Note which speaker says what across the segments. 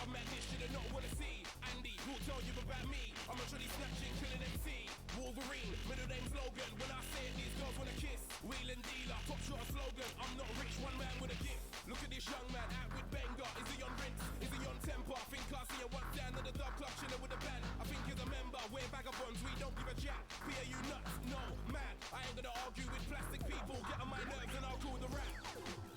Speaker 1: of madness you do not wanna see. Andy, who'll tell you about me? I'm a truly snatching, killing MC. Wolverine, middle name slogan. When I say it, these girls wanna kiss. Wheeling dealer, top shot slogan. I'm not rich, one man with a gift. Look at this young man, out with Benga. Is he on rinse? Is he on temper? I think I see him once down to the dub club, chilling with a band. I think he's a member, we're vagabonds, we don't give a jack. Peter, you nuts? No, man. I ain't gonna argue with plastic people. Get on my nerves and I'll call the rap.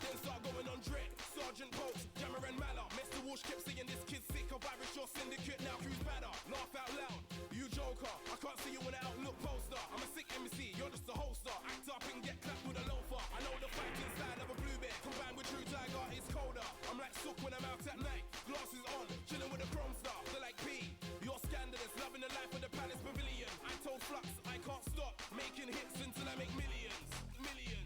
Speaker 1: Then start going on dread. Sergeant Post, Jammer and Mallar. Mr. Walsh kept saying this kid's sick of Irish or syndicate. Now who's better? Laugh out loud. You joker, I can't see you in an Outlook poster. I'm a sick MC, you're just a holster. Act up and get clapped with a loafer. I know the fighting side of a blue bear. Combined with true tiger, it's colder. I'm like sook when I'm out at night. Glasses on, chilling with a chrome star. They're like P, you're scandalous. Loving the life of the Palace Pavilion. I told Flux, I can't stop making hits until I make millions. Millions.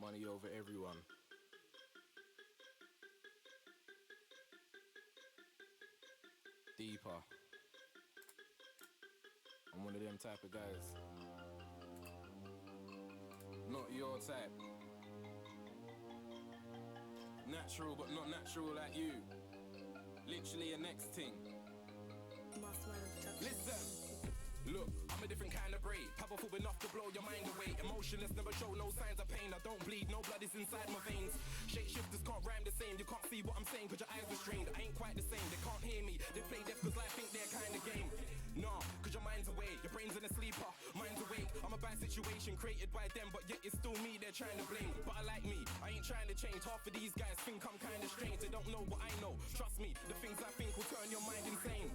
Speaker 1: Money over everyone. Deeper. I'm one of them type of guys. Not your type. Natural but not natural like you. Literally a next thing. Listen. Look, I'm a different kind of breed. Powerful enough to blow your mind away. Emotionless, never show no signs of pain. I don't bleed, no blood is inside my veins. Shapeshifters can't rhyme the same. You can't see what I'm saying cause your eyes are strained. I ain't quite the same, they can't hear me. They play deaf cause I think they're kind of game. Nah, cause your mind's away, your brain's in a sleeper. Mine's awake, I'm a bad situation created by them. But yet it's still me they're trying to blame. But I like me, I ain't trying to change. Half of these guys think I'm kinda strange. They don't know what I know. Trust me, the things I think will turn your mind insane.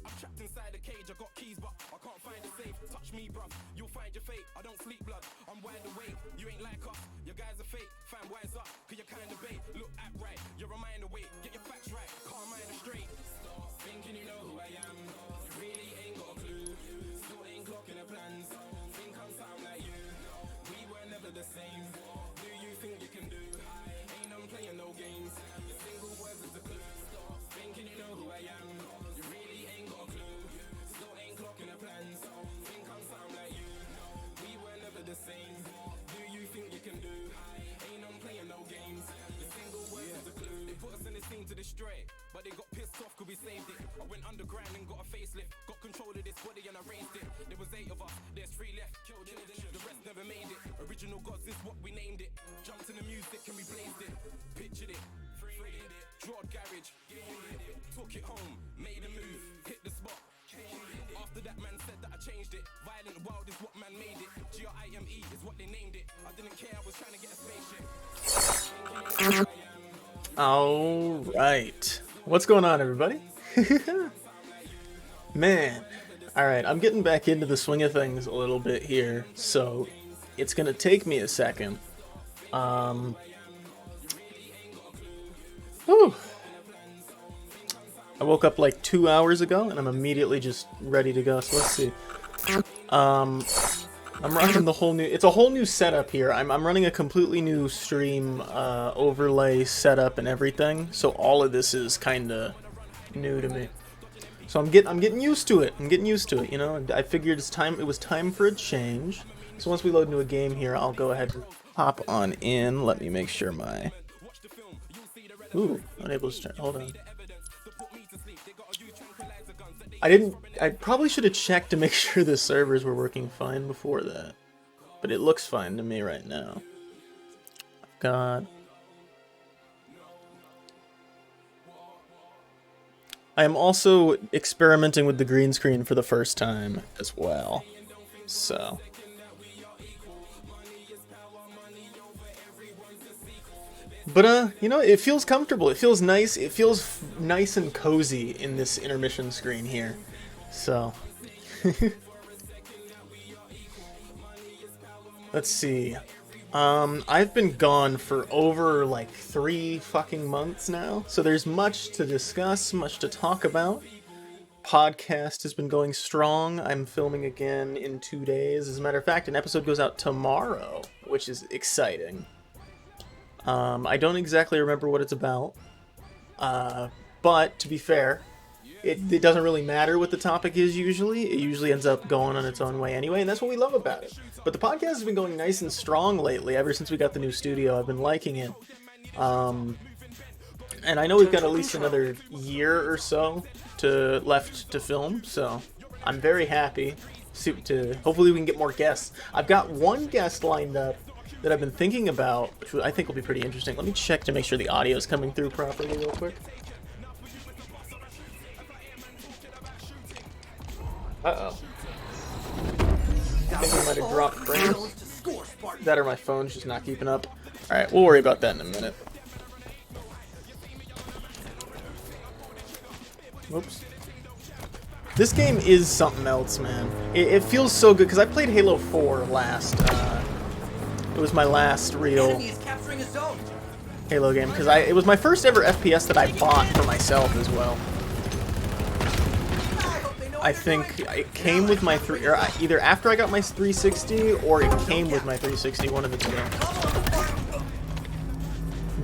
Speaker 1: I'm trapped inside a cage, I got keys but I can't find a safe. Touch me bruv, you'll find your fate. I don't sleep blood, I'm wide awake. You ain't like us, your guys are fake. Fam, wise up, cause you're kinda bait. Look, act right, you're a mind away. Get your facts right, calm mind straight. Stop thinking you know who I am. You really ain't got a clue. Still ain't clocking the plans. Think I'm sound like you. We were never the same. Do you think you can do? Ain't I'm playing no games. The single words is a clue. Stop thinking you know who I am. You really ain't got a clue. Still ain't clocking the plans. Think I'm sound like you. We were never the same. Do you think you can do? Ain't I'm playing no games. The single words is a clue. They put us in this scene to destroy, but they got pissed off cause we saved it. I went underground and got a facelift. Got control of this body and I raised it. There was 8 of us, there's 3 left. Killed it, the rest never made it. Original gods is what we named it. Jumped in the music and we blazed it. Pictured it, freed it. Drawed garage, took it home, made a move, hit the spot. After that man said that I changed it. Violent wild is what man made it. GRIME is what they named it. I didn't care, I was trying to get a spaceship.
Speaker 2: Alright. What's going on, everybody? Man. Alright, I'm getting back into the swing of things a little bit here, so it's gonna take me a second. Whew. I woke up like 2 hours ago, and I'm immediately just ready to go, so let's see. I'm running the whole new... It's a whole new setup here. I'm running a completely new stream overlay setup and everything, so all of this is kind of new to me. So I'm getting used to it. I'm getting used to it, you know? I figured it was time for a change. So once we load into a game here, I'll go ahead and hop on in. Let me make sure my... Ooh, unable to start. Hold on. I probably should have checked to make sure the servers were working fine before that. But it looks fine to me right now. God. I am also experimenting with the green screen for the first time as well. So. But, you know, it feels comfortable. It feels nice. It feels nice and cozy in this intermission screen here. So. Let's see. I've been gone for over like 3 fucking months now, so there's much to discuss, much to talk about. Podcast has been going strong. I'm filming again in 2 days. As a matter of fact, an episode goes out tomorrow, which is exciting. I don't exactly remember what it's about, but to be fair, it doesn't really matter what the topic is usually. It usually ends up going on its own way anyway, and that's what we love about it. But the podcast has been going nice and strong lately, ever since we got the new studio. I've been liking it. And I know we've got at least another year or so left to film, so I'm very happy to hopefully we can get more guests. I've got one guest lined up that I've been thinking about, which I think will be pretty interesting. Let me check to make sure the audio is coming through properly real quick. Uh-oh. I think we might have dropped frames. That or my phone's just not keeping up. Alright, we'll worry about that in a minute. Whoops. This game is something else, man. It feels so good, because I played Halo 4 last. It was my last real Halo game, because it was my first ever FPS that I bought for myself as well. I think it came with my either after I got my 360 or it came with my 360, one of the two.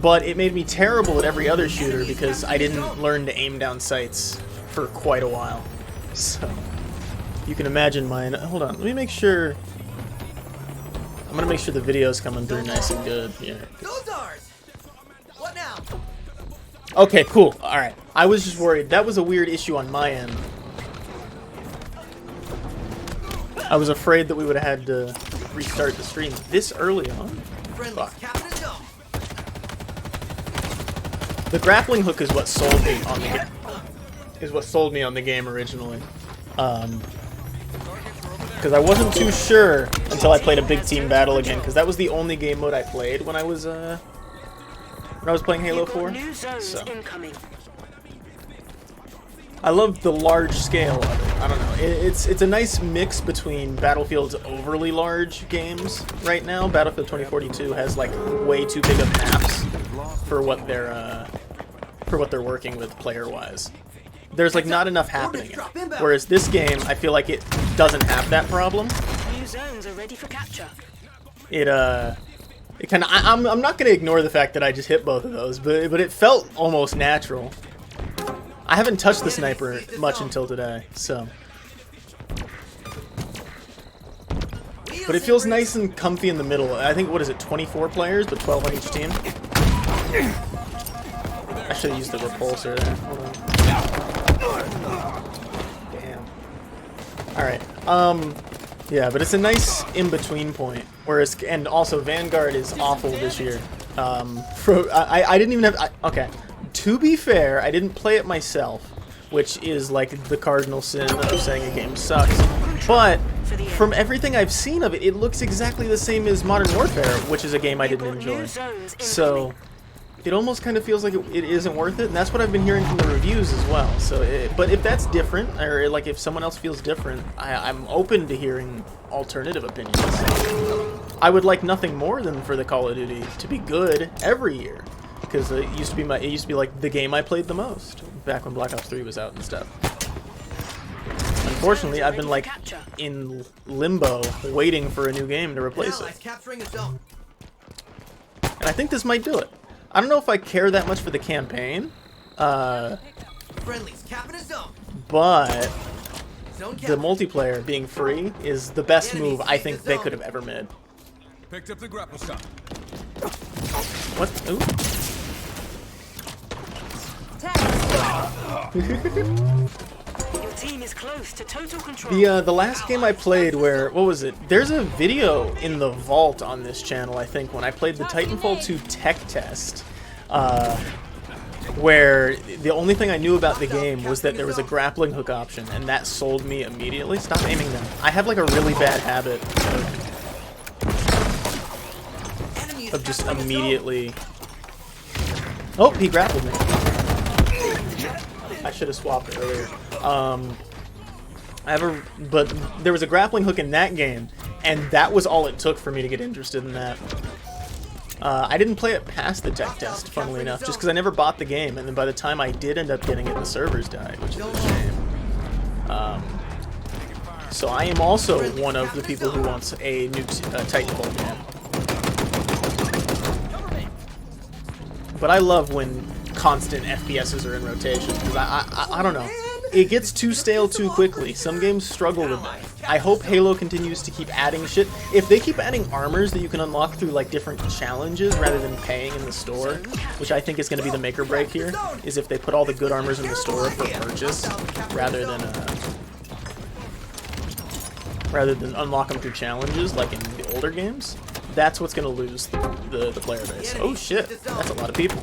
Speaker 2: But it made me terrible at every other shooter because I didn't learn to aim down sights for quite a while. So you can imagine mine. Hold on, let me make sure. I'm gonna make sure the video's coming through nice and good here.
Speaker 3: What now?
Speaker 2: Okay, cool. All right. I was just worried. That was a weird issue on my end. I was afraid that we would have had to restart the stream this early on. Fuck. The grappling hook is what sold me on the game. Game originally. Because I wasn't too sure until I played a big team battle again. Because that was the only game mode I played when I was playing Halo 4. So. I love the large scale of it. I don't know. It's a nice mix between Battlefield's overly large games right now. Battlefield 2042 has like way too big of maps for what they're working with player-wise. There's like not enough happening in it. Whereas this game, I feel like it doesn't have that problem.
Speaker 4: New zones are ready for capture.
Speaker 2: It kind of. I'm not gonna ignore the fact that I just hit both of those, but it felt almost natural. I haven't touched the sniper much until today, so. But it feels nice and comfy in the middle. I think, what is it, 24 players, but 12 on each team? I should have used the repulsor there. Hold on. Damn. Alright, yeah, but it's a nice in-between point. Whereas, and also, Vanguard is awful this year. I didn't even have, okay. To be fair, I didn't play it myself, which is like the cardinal sin of saying a game sucks. But from everything I've seen of it, it looks exactly the same as Modern Warfare, which is a game I didn't enjoy. So it almost kind of feels like it isn't worth it, and that's what I've been hearing from the reviews as well. So, but if that's different, or like if someone else feels different, I'm open to hearing alternative opinions. I would like nothing more than for the Call of Duty to be good every year. Because it used to be like the game I played the most back when Black Ops 3 was out and stuff. Unfortunately, I've been like in limbo, waiting for a new game to replace it. And I think this might do it. I don't know if I care that much for the campaign, but the multiplayer being free is the best move I think they could have ever made.
Speaker 1: Picked up the grapple shot.
Speaker 2: What? Ooh.
Speaker 4: Your team is close to total control.
Speaker 2: The last game I played where, what was it? There's a video in the vault on this channel, I think, when I played the Titanfall 2 tech test, where the only thing I knew about the game was that there was a grappling hook option, and that sold me immediately. Stop aiming them. I have like a really bad habit of just immediately... Oh, he grappled me. I should have swapped earlier. But there was a grappling hook in that game, and that was all it took for me to get interested in that. I didn't play it past the tech test, funnily enough, just because I never bought the game, and then by the time I did end up getting it, the servers died, which is a shame. So I am also one of the people who wants a new Titanfall game. But I love when constant FPSs are in rotation, because I don't know. It gets too stale too quickly. Some games struggle with that. I hope Halo continues to keep adding shit. If they keep adding armors that you can unlock through like different challenges rather than paying in the store, which I think is going to be the make or break here, is if they put all the good armors in the store for purchase rather than unlock them through challenges like in the older games. That's what's going to lose the player base. Oh shit, that's a lot of people.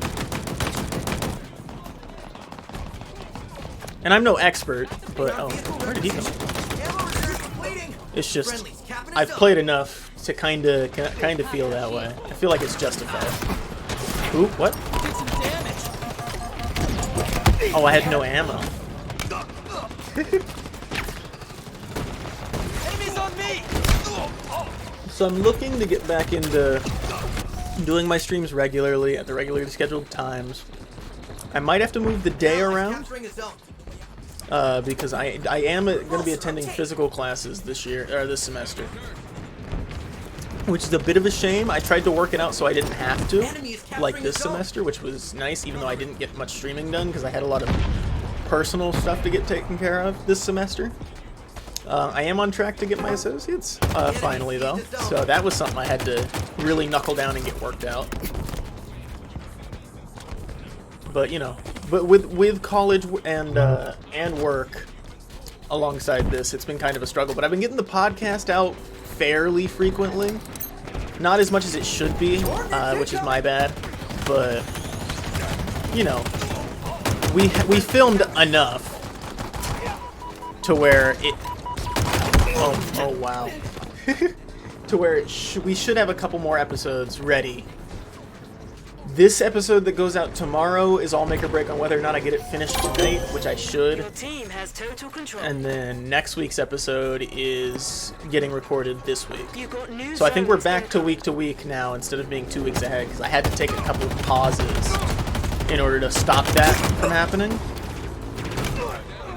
Speaker 2: And I'm no expert, but oh, where did he come from? It's just I've played enough to kind of feel that way. I feel like it's justified. Ooh, what? Oh, I had no ammo. So I'm looking to get back into doing my streams regularly at the regularly scheduled times. I might have to move the day around. Because I am going to be attending physical classes this semester, which is a bit of a shame. I tried to work it out so I didn't have to, like this semester, which was nice, even though I didn't get much streaming done because I had a lot of personal stuff to get taken care of this semester. I am on track to get my associates, finally though, so that was something I had to really knuckle down and get worked out. But you know, but with college and work alongside this, it's been kind of a struggle. But I've been getting the podcast out fairly frequently, not as much as it should be, which is my bad. But you know, we filmed enough to where it. Oh wow. To where we should have a couple more episodes ready. This episode that goes out tomorrow is all make or break on whether or not I get it finished tonight, which I should.
Speaker 4: Your team has total control.
Speaker 2: And then next week's episode is getting recorded this week.
Speaker 4: You got new
Speaker 2: So I think we're back to week now instead of being 2 weeks ahead, because I had to take a couple of pauses in order to stop that from happening.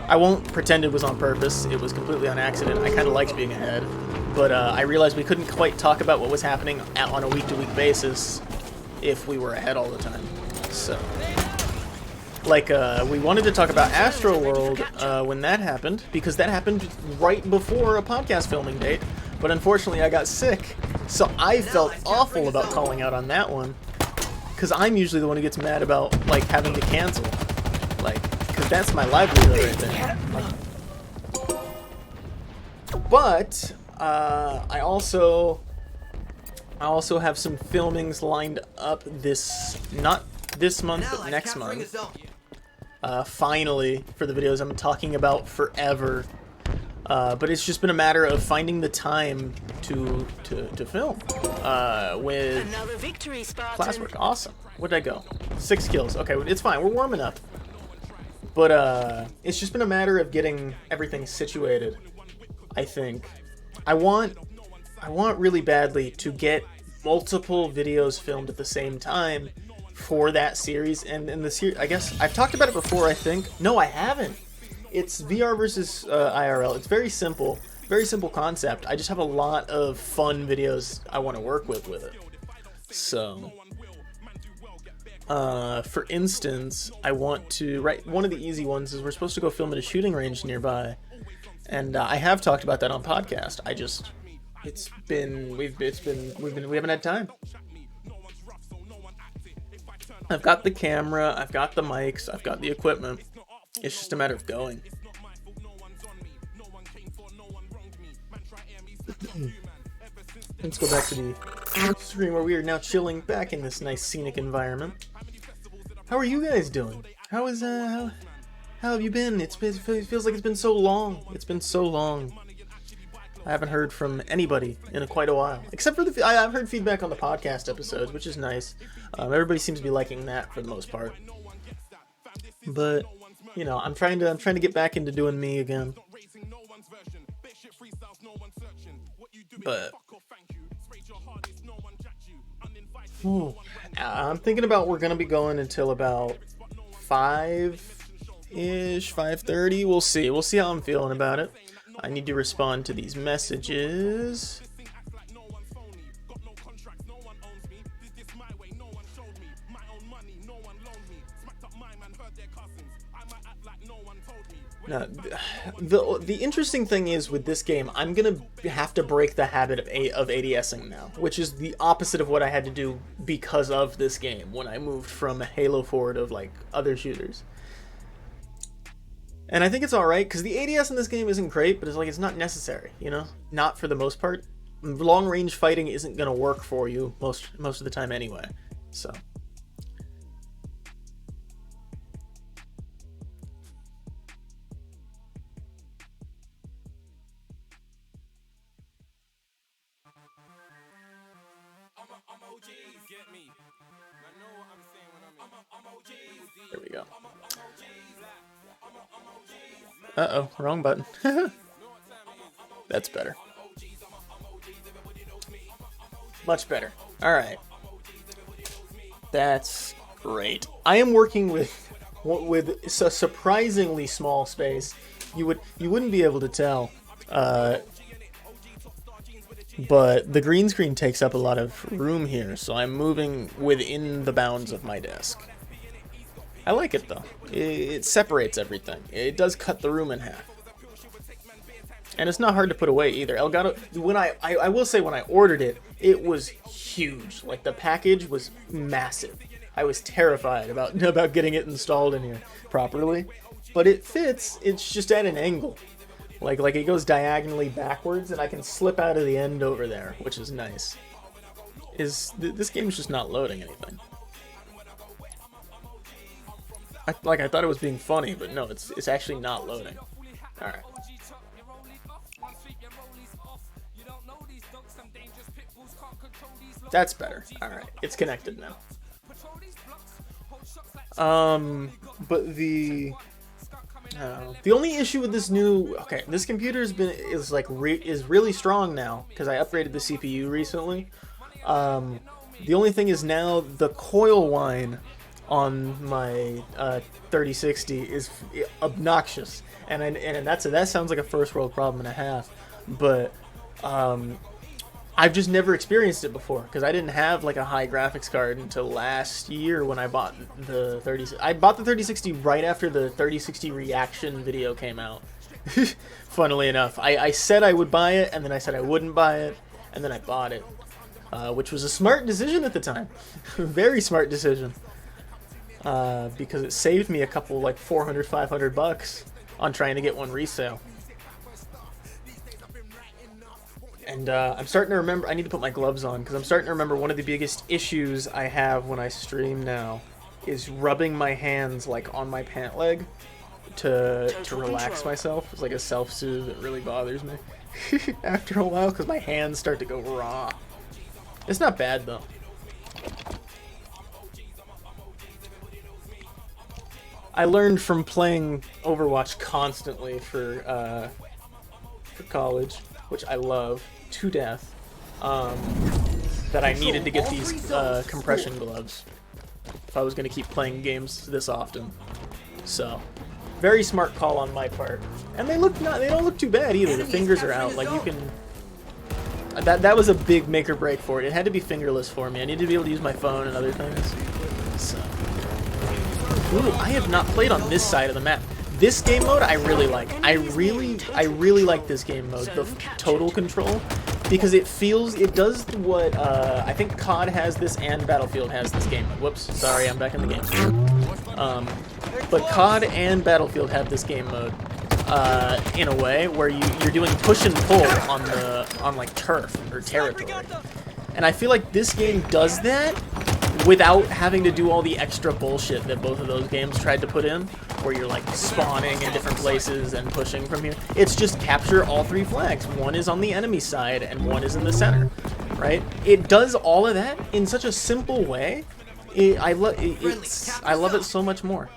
Speaker 2: I won't pretend it was on purpose. It was completely on accident. I kind of liked being ahead. But I realized we couldn't quite talk about what was happening on a week-to-week basis if we were ahead all the time. So, like, we wanted to talk about Astroworld when that happened, because that happened right before a podcast filming date, but unfortunately I got sick, so I felt awful about calling out on that one, because I'm usually the one who gets mad about, like, having to cancel, like, because that's my livelihood right there. But, I also have some filmings lined up not this month, but next month. Finally, for the videos I'm talking about forever. But it's just been a matter of finding the time to film. With
Speaker 4: another victory, Spartan.
Speaker 2: classwork. Awesome. Where'd I go? 6 kills. Okay, it's fine. We're warming up. But it's just been a matter of getting everything situated, I think. I want really badly to get multiple videos filmed at the same time for that series, and in the series, I guess I've talked about it before. I think no, I haven't. It's VR versus IRL. It's very simple concept. I just have a lot of fun videos I want to work with it. So, for instance, I want to one of the easy ones is we're supposed to go film at a shooting range nearby, and I have talked about that on podcast. We haven't had time. I've got the camera, I've got the mics, I've got the equipment. It's just a matter of going. Let's go back to the screen where we are now chilling back in this nice scenic environment. How are you guys doing? How have you been? It feels like it's been so long. It's been so long. I haven't heard from anybody in quite a while, except for I've heard feedback on the podcast episodes, which is nice. Everybody seems to be liking that for the most part. But you know, I'm trying to get back into doing me again. But Ooh. I'm thinking about we're gonna be going until about 5-ish, 5:30. We'll see. We'll see how I'm feeling about it. I need to respond to these messages. Now, the interesting thing is with this game, I'm gonna have to break the habit of ADSing now, which is the opposite of what I had to do because of this game when I moved from Halo 4 to like other shooters. And I think it's all right because the ADS in this game isn't great, but it's not necessary, you know, not for the most part. Long range fighting isn't gonna work for you most of the time anyway, so. There we go. Uh-oh, wrong button. That's better. Much better. Alright. That's great. I am working with a surprisingly small space. You wouldn't be able to tell. But the green screen takes up a lot of room here, so I'm moving within the bounds of my desk. I like it though. It separates everything. It does cut the room in half. And it's not hard to put away either. Elgato, when I will say when I ordered it, it was huge. Like the package was massive. I was terrified about getting it installed in here properly. But it fits, it's just at an angle. Like it goes diagonally backwards, and I can slip out of the end over there, which is nice. This game's just not loading anything. I thought it was being funny, but no, it's actually not loading. All right. That's better. All right, it's connected now. But the only issue with this this computer is really strong now because I upgraded the CPU recently. The only thing is now the coil whine on my 3060 is obnoxious, and that sounds like a first world problem and a half. But I've just never experienced it before because I didn't have like a high graphics card until last year when I bought the 3060. I bought the 3060 right after the 3060 reaction video came out. Funnily enough, I said I would buy it, and then I said I wouldn't buy it, and then I bought it, which was a smart decision at the time. Very smart decision, because it saved me a couple like $400-500 on trying to get one resale. And I'm starting to remember, I need to put my gloves on, because I'm starting to remember one of the biggest issues I have when I stream now is rubbing my hands like on my pant leg to relax myself. It's like a self-soothe that really bothers me after a while, because my hands start to go raw. It's not bad though. I learned from playing Overwatch constantly for college, which I love to death, that I needed to get these compression gloves if I was going to keep playing games this often. So, very smart call on my part. And they don't look too bad either. The fingers are out. Like you can. That was a big make or break for it. It had to be fingerless for me. I needed to be able to use my phone and other things. So, ooh, I have not played on this side of the map. This game mode I really like. I really like this game mode, the total control, because it does what I think COD has this and Battlefield has this game mode. Whoops, sorry, I'm back in the game. But COD and Battlefield have this game mode in a way where you're doing push and pull on like turf or territory, and I feel like this game does that without having to do all the extra bullshit that both of those games tried to put in, where you're like spawning in different places and pushing from here. It's just capture all three flags. One is on the enemy side and one is in the center, right? It does all of that in such a simple way. I love it so much more.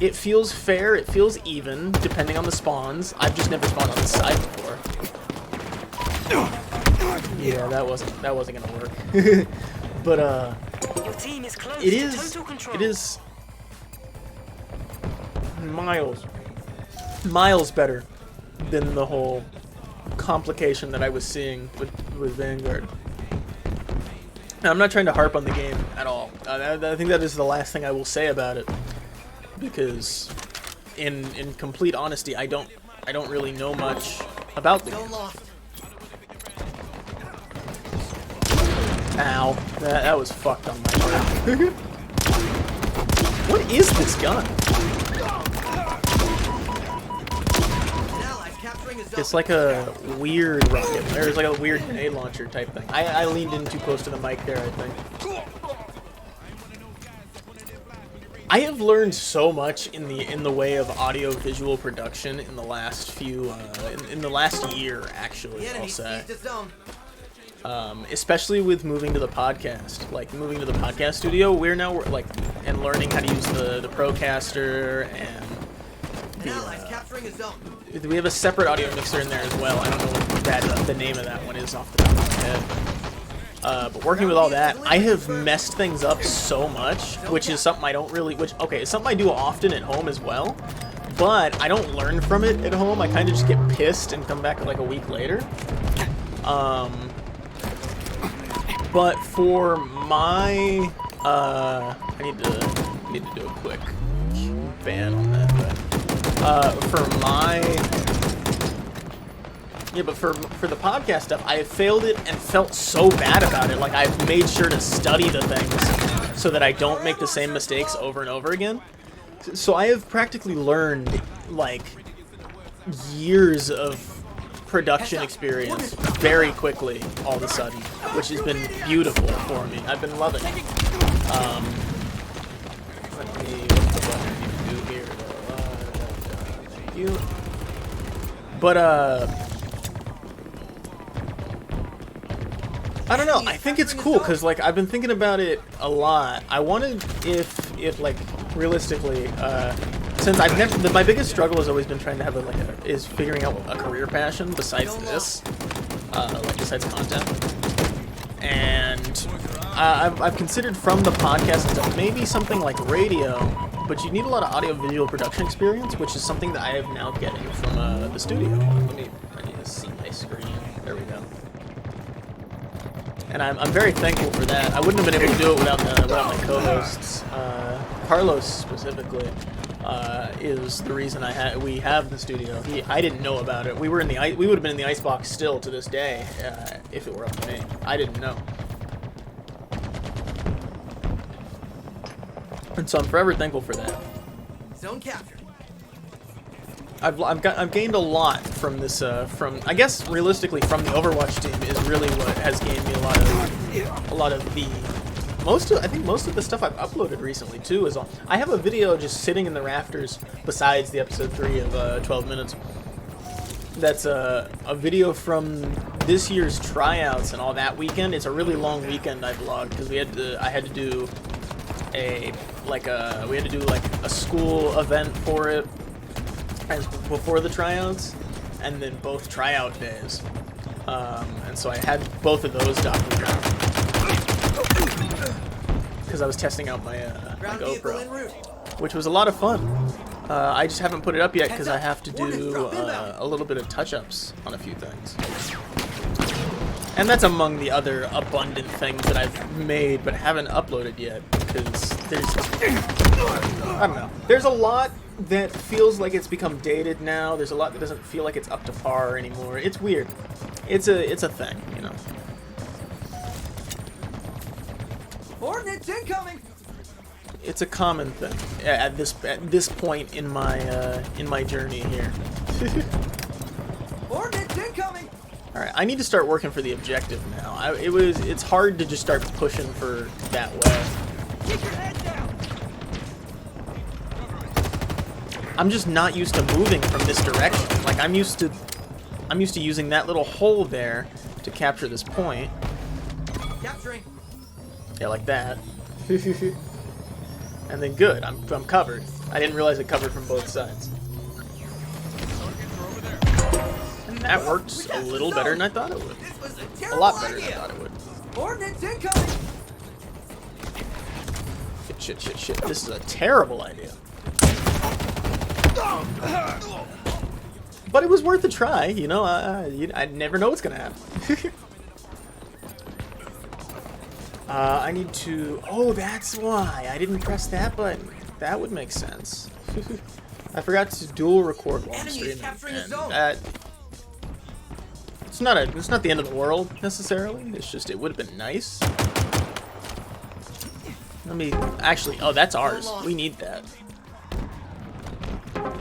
Speaker 2: It feels fair, it feels even, depending on the spawns. I've just never spawned on this side before. Yeah, that wasn't gonna work. But
Speaker 4: Your team is close
Speaker 2: it
Speaker 4: to
Speaker 2: is
Speaker 4: total control.
Speaker 2: it is miles better than the whole complication that I was seeing with Vanguard. Now, I'm not trying to harp on the game at all. I think that is the last thing I will say about it, because in complete honesty, I don't really know much about the game. Ow, that was fucked on my part. What is this gun? It's like a weird rocket, or it's like a weird grenade launcher type thing. I leaned in too close to the mic there, I think. I have learned so much in the way of audio visual production in the last few in the last year, actually, I'll say. Especially with moving to the podcast, moving to the podcast studio, we're and learning how to use the Procaster and we have a separate audio mixer in there as well. I don't know what the name of that one is off the top of my head. But working with all that, I have messed things up so much, which is something I don't really, it's something I do often at home as well, but I don't learn from it at home. I kind of just get pissed and come back like a week later. But for my, I need to do a quick ban on that, but, for the podcast stuff, I have failed it and felt so bad about it. Like, I've made sure to study the things so that I don't make the same mistakes over and over again. So I have practically learned, years of production experience very quickly all of a sudden, which has been beautiful for me. I've been loving it. Let me, what I need to do here? Thank you. But, I don't know, I think it's cool, because, I've been thinking about it a lot. I wanted, if realistically, since I've never, my biggest struggle has always been trying to have is figuring out a career passion besides this, besides content. And I've considered from the podcast and stuff, maybe something like radio, but you need a lot of audio-visual production experience, which is something that I am now getting from the studio. I need to see my screen. There we go. And I'm very thankful for that. I wouldn't have been able to do it without my co-hosts. Carlos specifically is the reason we have the studio. I didn't know about it. We would have been in the icebox still to this day if it were up to me. I didn't know. And so I'm forever thankful for that.
Speaker 3: Zone captured.
Speaker 2: I've gained a lot from this. I guess realistically, from the Overwatch team is really what has gained me a lot of the. I think most of the stuff I've uploaded recently too is all. I have a video just sitting in the rafters besides the episode 3 of 12 minutes. That's a video from this year's tryouts and all that weekend. It's a really long weekend I vlogged because I had to do a school event for it before the tryouts, and then both tryout days. And so I had both of those documented because I was testing out my GoPro, which was a lot of fun. I just haven't put it up yet because I have to do a little bit of touch-ups on a few things. And that's among the other abundant things that I've made but haven't uploaded yet, because I don't know. There's a lot that feels like it's become dated now. There's a lot that doesn't feel like it's up to par anymore. It's weird. It's a thing, you know.
Speaker 3: Ordnance incoming.
Speaker 2: It's a common thing at this point in my journey here.
Speaker 3: Ordnance incoming.
Speaker 2: All right, I need to start working for the objective now. It's hard to just start pushing for that way.
Speaker 3: Keep your head down.
Speaker 2: I'm just not used to moving from this direction. Like I'm used to using that little hole there to capture this point.
Speaker 3: Capturing.
Speaker 2: Yeah, like that. And then good, I'm covered. I didn't realize it covered from both sides. And that worked a little better than I thought it would. A lot better than I thought it would.
Speaker 3: Ordnance incoming.
Speaker 2: shit. This is a terrible idea. But it was worth a try, you know. I never know what's gonna happen. I need to... Oh, that's why I didn't press that button. That would make sense. I forgot to dual record while I'm streaming, and that... It's not the end of the world, necessarily. It's just, it would have been nice. Let me... Actually, oh, that's ours. We need that.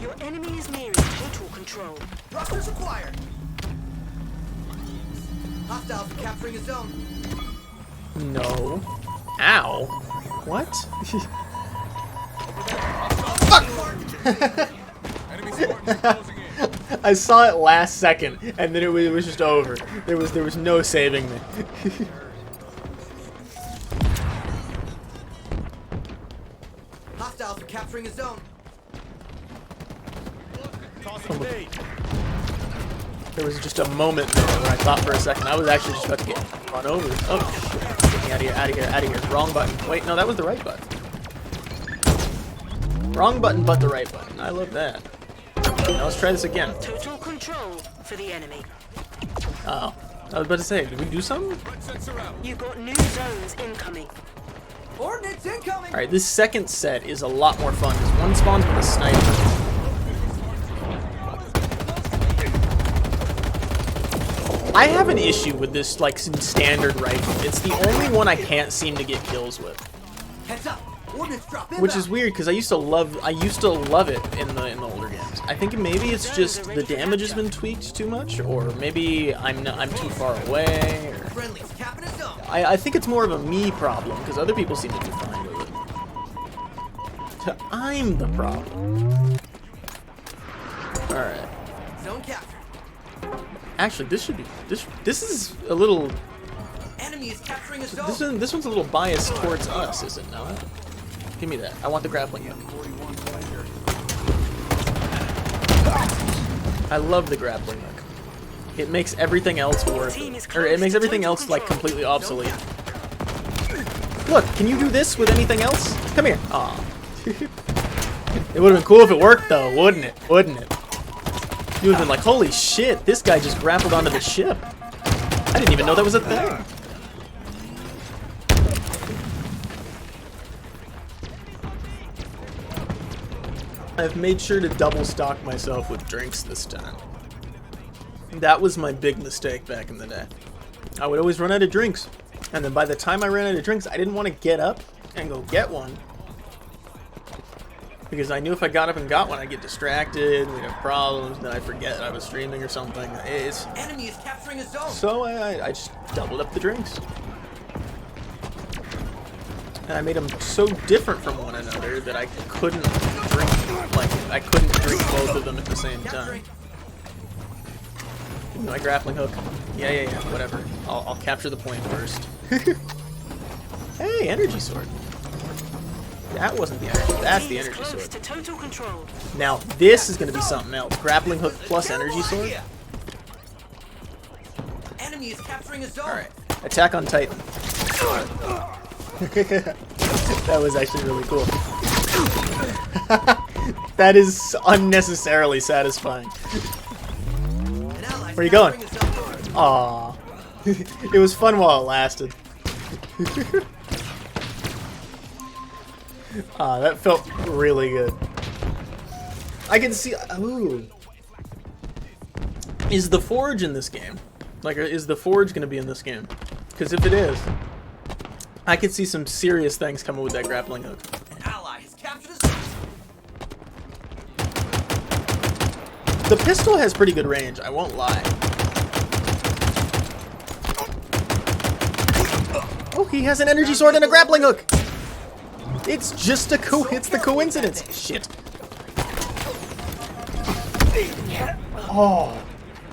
Speaker 4: Your enemy is nearing total control.
Speaker 3: Thrusters acquired. Hostiles are capturing a zone.
Speaker 2: No. Ow. What? I saw it last second, and then it was just over. There was no saving me.
Speaker 3: Hostiles are capturing a zone.
Speaker 2: There was just a moment there where I thought for a second I was actually just about to get run over. Oh shit. Get me out of here. Wrong button. Wait, no, that was the right button. Wrong button, but the right button. I love that. Now let's try this again.
Speaker 4: Total control for the enemy.
Speaker 2: Uh-oh. I was about to say, did we do something?
Speaker 4: You got new zones incoming.
Speaker 3: Ordnance incoming.
Speaker 2: Alright, this second set is a lot more fun because one spawns with a sniper. I have an issue with this, like, standard rifle. It's the only one I can't seem to get kills with.
Speaker 3: Heads up. Ordnance drop inbound.
Speaker 2: Which is weird because I used to love it in the older games. I think maybe it's just the damage has been tweaked too much, or maybe I'm too far away. Or...
Speaker 3: Friendly's capping a zone.
Speaker 2: I think it's more of a me problem because other people seem to be fine with it. So I'm the problem. All right.
Speaker 3: Zone captured.
Speaker 2: Actually, this should be this is a little.
Speaker 3: Enemy is capturing a zone.
Speaker 2: This one's a little biased towards us, is it not? Give me that. I want the grappling hook. I love the grappling hook. It makes everything else worth it. Or it makes everything else like completely obsolete. Look, can you do this with anything else? Come here. Aw. It would have been cool if it worked though, wouldn't it? Wouldn't it? You would have been like, holy shit, this guy just grappled onto the ship. I didn't even know that was a thing. I've made sure to double stock myself with drinks this time. That was my big mistake back in the day. I would always run out of drinks. And then by the time I ran out of drinks, I didn't want to get up and go get one. Because I knew if I got up and got one, I'd get distracted, we'd have problems, then I'd forget I was streaming or something.
Speaker 3: Enemy is capturing a zone.
Speaker 2: So I just doubled up the drinks. And I made them so different from one another that I couldn't drink, like, I couldn't drink both of them at the same time. My grappling hook. Yeah, whatever. I'll capture the point first. Hey, energy sword. That wasn't the energy. That's the energy sword.
Speaker 4: To total control.
Speaker 2: Now, this is going to be something else. Grappling hook plus energy sword.
Speaker 3: Enemy is capturing a zone.
Speaker 2: Alright. Attack on Titan. That was actually really cool. That is unnecessarily satisfying. Where are you going? Aww. It was fun while it lasted. That felt really good. I can see... Ooh. Is the Forge in this game? Like, is the Forge going to be in this game? Because if it is, I could see some serious things coming with that grappling hook.
Speaker 3: An ally has captured a zone.
Speaker 2: The pistol has pretty good range, I won't lie. Oh, he has an energy sword and a grappling hook! It's just it's the coincidence. Shit. Oh,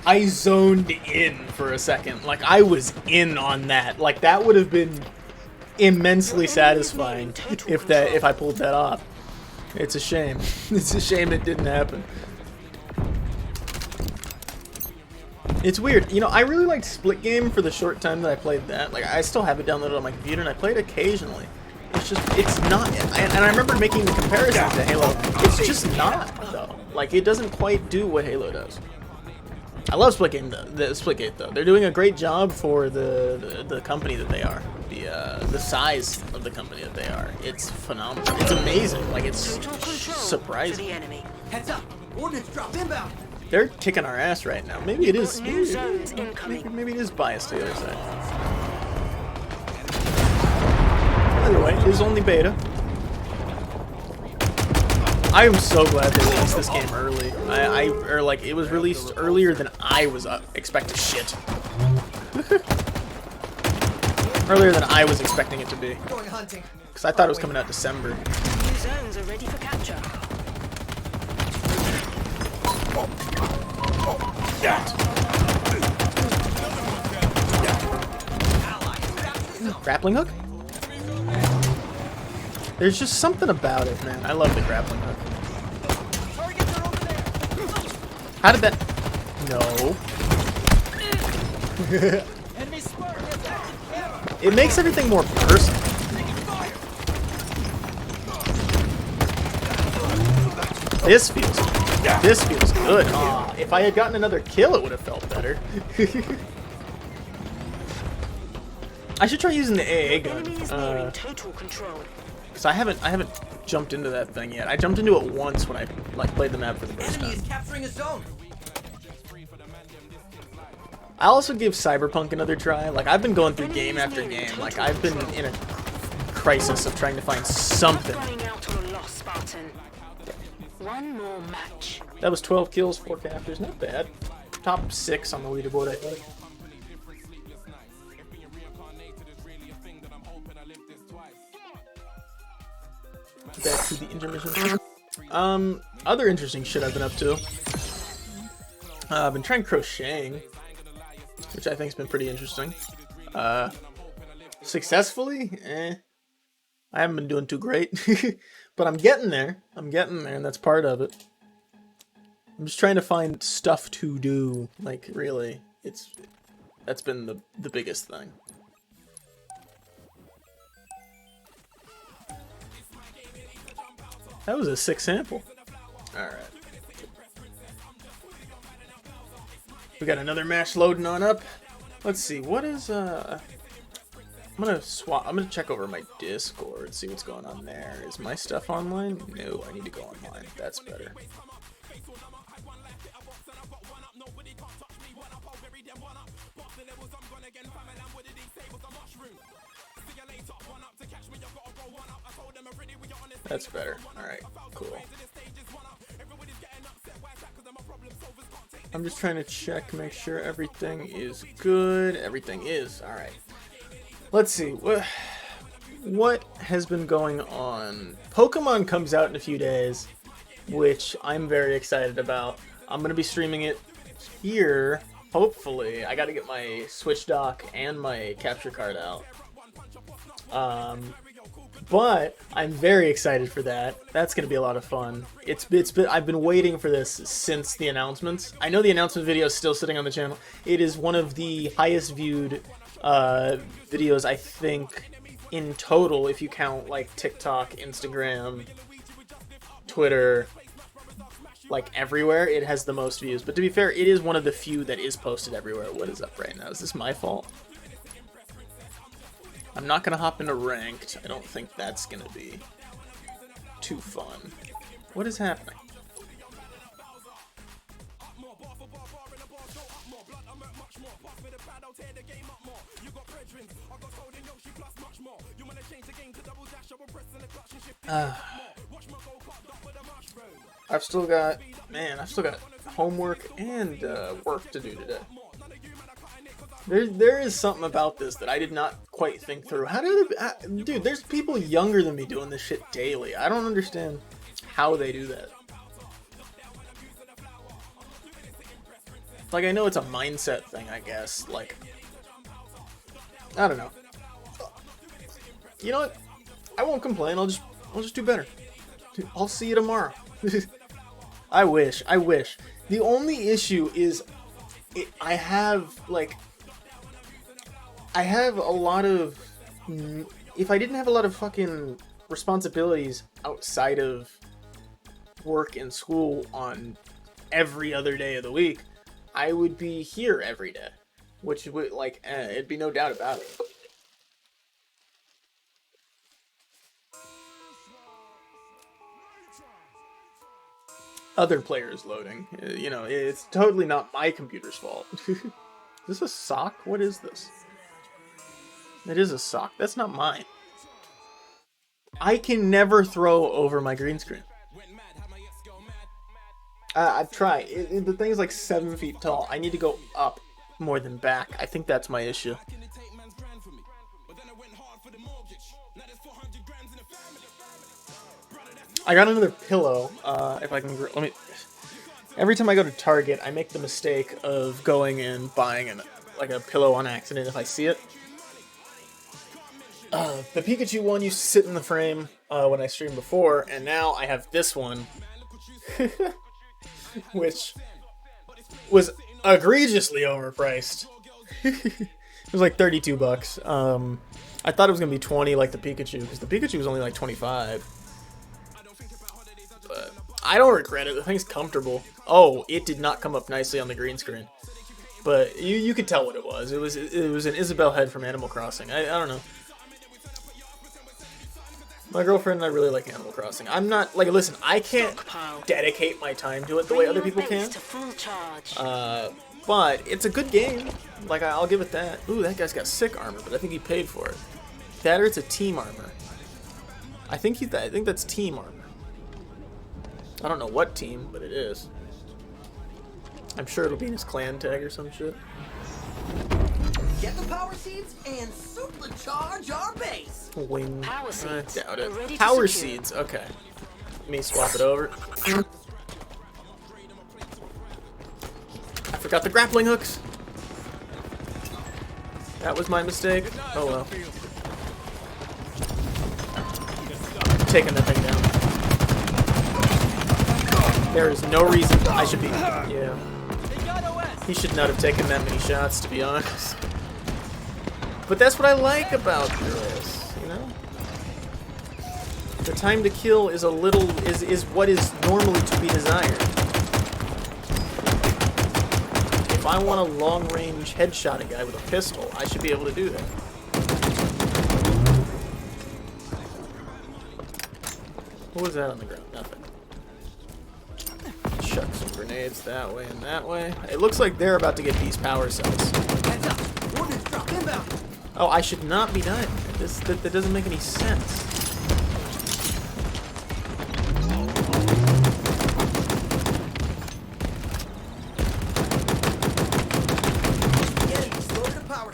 Speaker 2: I zoned in for a second. Like, I was in on that. Like, that would have been immensely satisfying if I pulled that off. It's a shame. It's a shame it didn't happen. It's weird. You know, I really liked Split Game for the short time that I played that. Like, I still have it downloaded on my computer, and I play it occasionally. It's just, it's not, and I remember making the comparison to Halo. It's just not, though. Like, it doesn't quite do what Halo does. I love Splitgate though. They're doing a great job for the company that they are. The size of the company that they are. It's phenomenal. It's amazing. Like, it's surprising.
Speaker 3: Heads up! Ordnance drop inbound!
Speaker 2: They're kicking our ass right now. Maybe it is.
Speaker 4: New zones incoming.
Speaker 2: Maybe it is biased to the other side. Either way, it is only beta. I am so glad they released this game early. Or like, it was released earlier than I was expecting. Shit. Earlier than I was expecting it to be.
Speaker 3: Going hunting.
Speaker 2: Because I thought it was coming out December.
Speaker 4: New zones are ready for capture.
Speaker 2: Grappling hook? There's just something about it, man. I love the grappling hook. How did that... No. It makes everything more personal. This feels good. Aw, if I had gotten another kill, it would have felt better. I should try using the AA gun.
Speaker 4: Total control.
Speaker 2: Cause I haven't jumped into that thing yet. I jumped into it once when I like played the map for the first
Speaker 3: Enemy
Speaker 2: time.
Speaker 3: is capturing a zone.
Speaker 2: I'll also give Cyberpunk another try. Like, I've been going through game after game. Like, I've been in a crisis of trying to find something.
Speaker 4: Running out on a loss, Spartan. One more match.
Speaker 2: That was 12 kills, 4 captures. Not bad. Top 6 on the leaderboard, I think. Back to the intermission. Other interesting shit I've been up to. I've been trying crocheting, which I think's been pretty interesting. Successfully? I haven't been doing too great. But I'm getting there. And that's part of it. I'm just trying to find stuff to do. Like, really. That's been the biggest thing. That was a sick sample. Alright. We got another match loading on up. Let's see, what is I'm gonna check over my Discord, see what's going on there. Is my stuff online? No, I need to go online. That's better. That's better. Alright, cool. I'm just trying to check, make sure everything is good. Everything is. Alright. Let's see. What has been going on? Pokemon comes out in a few days, which I'm very excited about. I'm going to be streaming it here, hopefully. I got to get my Switch dock and my capture card out. But I'm very excited for that. That's going to be a lot of fun. I've been waiting for this since the announcements. I know the announcement video is still sitting on the channel. It is one of the highest viewed videos, I think, in total, if you count like TikTok, Instagram, Twitter, like everywhere. It has the most views. But to be fair, it is one of the few that is posted everywhere. What is up right now? Is this my fault? I'm not going to hop into ranked. I don't think that's going to be too fun. What is happening? I've still got homework and work to do today. There is something about this that I did not quite think through. Dude, there's people younger than me doing this shit daily. I don't understand how they do that. Like, I know it's a mindset thing, I guess. Like, I don't know. You know what? I won't complain. I'll just do better. I'll see you tomorrow. I wish. The only issue is I have a lot of if I didn't have a lot of fucking responsibilities outside of work and school on every other day of the week, I would be here every day, which would like it'd be no doubt about it. Other players loading, you know, it's totally not my computer's fault. Is this a sock? What is this? It is a sock. That's not mine. I can never throw over my green screen. I've tried. The thing is like 7 feet tall. I need to go up more than back. I think that's my issue. I got another pillow. If I can, let me. Every time I go to Target, I make the mistake of going and buying like a pillow on accident if I see it. The Pikachu one used to sit in the frame when I streamed before, and now I have this one, which was egregiously overpriced. It was like 32 bucks. I thought it was gonna be 20 like the Pikachu, because the Pikachu was only like 25. But I don't regret it. The thing's comfortable. Oh, it did not come up nicely on the green screen, but you could tell what it was. It was an Isabelle head from Animal Crossing. I don't know. My girlfriend and I really like Animal Crossing. I'm not like, listen, I can't dedicate my time to it the way other people can. But it's a good game. Like, I'll give it that. Ooh, that guy's got sick armor, but I think he paid for it. That or it's a team armor. I think that's team armor. I don't know what team, but it is. I'm sure it'll be in his clan tag or some shit.
Speaker 3: Get the power seeds and supercharge our base.
Speaker 2: Wing.
Speaker 4: Power seeds.
Speaker 2: I doubt it.
Speaker 4: Ready to
Speaker 2: Power
Speaker 4: secure.
Speaker 2: seeds. Okay. Let me swap it over. I forgot the grappling hooks. That was my mistake. Oh well. Taking that thing down. There is no reason I should be. Yeah. He should not have taken that many shots, to be honest. But that's what I like about this, you know? The time to kill is is what is normally to be desired. If I want a long-range headshot a guy with a pistol, I should be able to do that. What was that on the ground? Nothing. Chuck some grenades that way and that way. It looks like they're about to get these power cells.
Speaker 3: Heads up. Ordnance drop inbound.
Speaker 2: Oh, I should not be dying. That doesn't make any sense.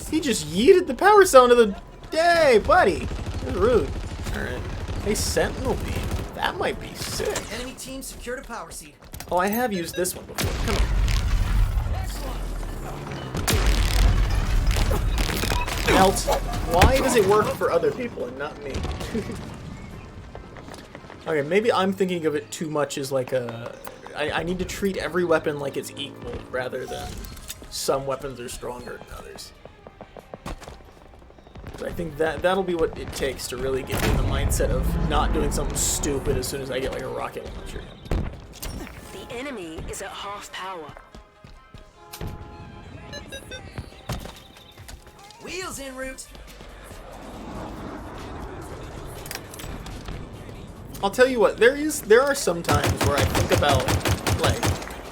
Speaker 2: He just yeeted the power cell into the... Hey, buddy! That's rude. Alright. Hey, Sentinel Beam. That might be sick.
Speaker 3: Enemy team secured a power seed.
Speaker 2: Oh, I have used this one before. Come on. Melt. Why does it work for other people and not me? Okay, maybe I'm thinking of it too much as like a... I need to treat every weapon like it's equal, rather than some weapons are stronger than others. I think that'll be what it takes to really get me in the mindset of not doing something stupid as soon as I get like a rocket launcher.
Speaker 4: The enemy is at half power.
Speaker 3: Wheels en route.
Speaker 2: I'll tell you what, there are some times where I think about like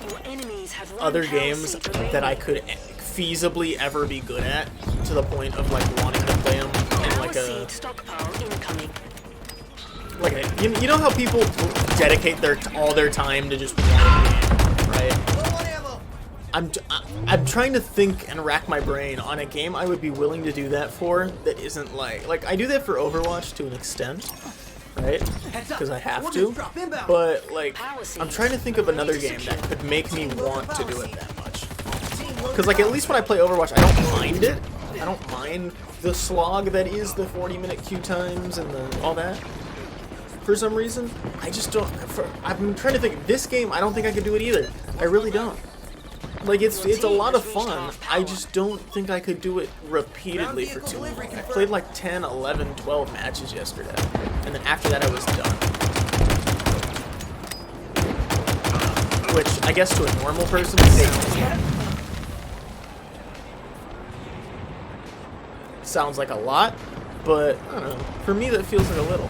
Speaker 4: Your enemies have one
Speaker 2: other
Speaker 4: power
Speaker 2: games
Speaker 4: seed remaining.
Speaker 2: that I could feasibly ever be good at, to the point of like wanting to play them in
Speaker 4: Power
Speaker 2: like a
Speaker 4: seed stockpile incoming.
Speaker 2: you know how people dedicate all their time to just one game, right?
Speaker 3: Low on ammo.
Speaker 2: I'm trying to think and rack my brain on a game I would be willing to do that for that isn't like I do that for Overwatch to an extent, right? Because I have to. But like I'm trying to think of another game that could make me want to do it that much. Because like at least when I play Overwatch, I don't mind it. I don't mind the slog that is the 40-minute queue times and all that. For some reason, I just don't. I'm trying to think. This game, I don't think I could do it either. I really don't. Like, it's a lot of fun. I just don't think I could do it repeatedly for too long. I played like 10, 11, 12 matches yesterday, and then after that I was done. Which, I guess to a normal person, sounds like a lot, but, I don't know, for me that feels like a little.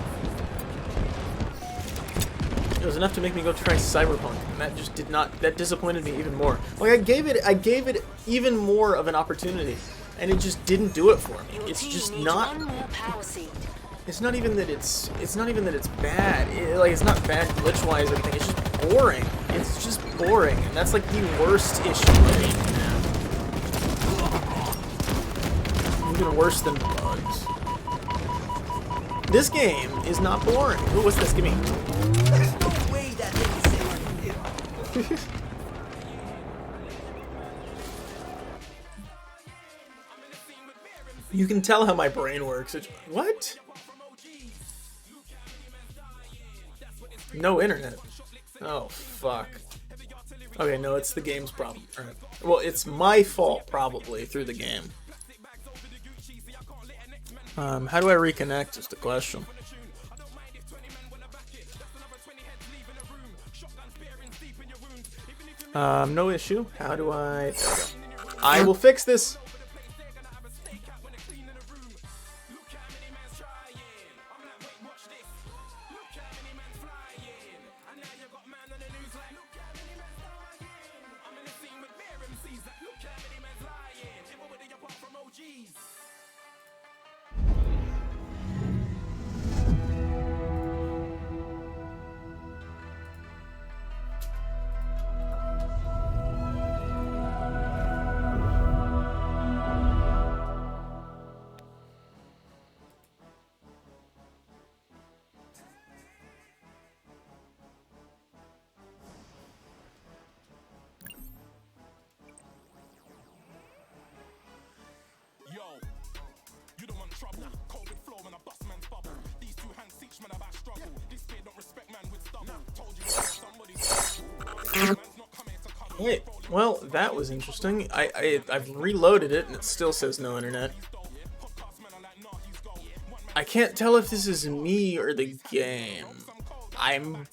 Speaker 2: It was enough to make me go try Cyberpunk, and that just that disappointed me even more. Like, I gave it even more of an opportunity, and it just didn't do it for me. It's just not, it's not even that it's bad. It's not bad glitch-wise or anything, it's just boring. It's just boring, and that's like the worst issue that you can have. Even worse than bugs. This game is not boring. Ooh, what's this? Give me. You can tell how my brain works. What? No internet. Oh, fuck. Okay, no, it's the game's problem. Right. Well, it's my fault, probably, through the game. How do I reconnect is the question. No issue. How do I... There we go. I will fix this. Wait, well, that was interesting. I've reloaded it and it still says no internet. I can't tell if this is me or the game. I'm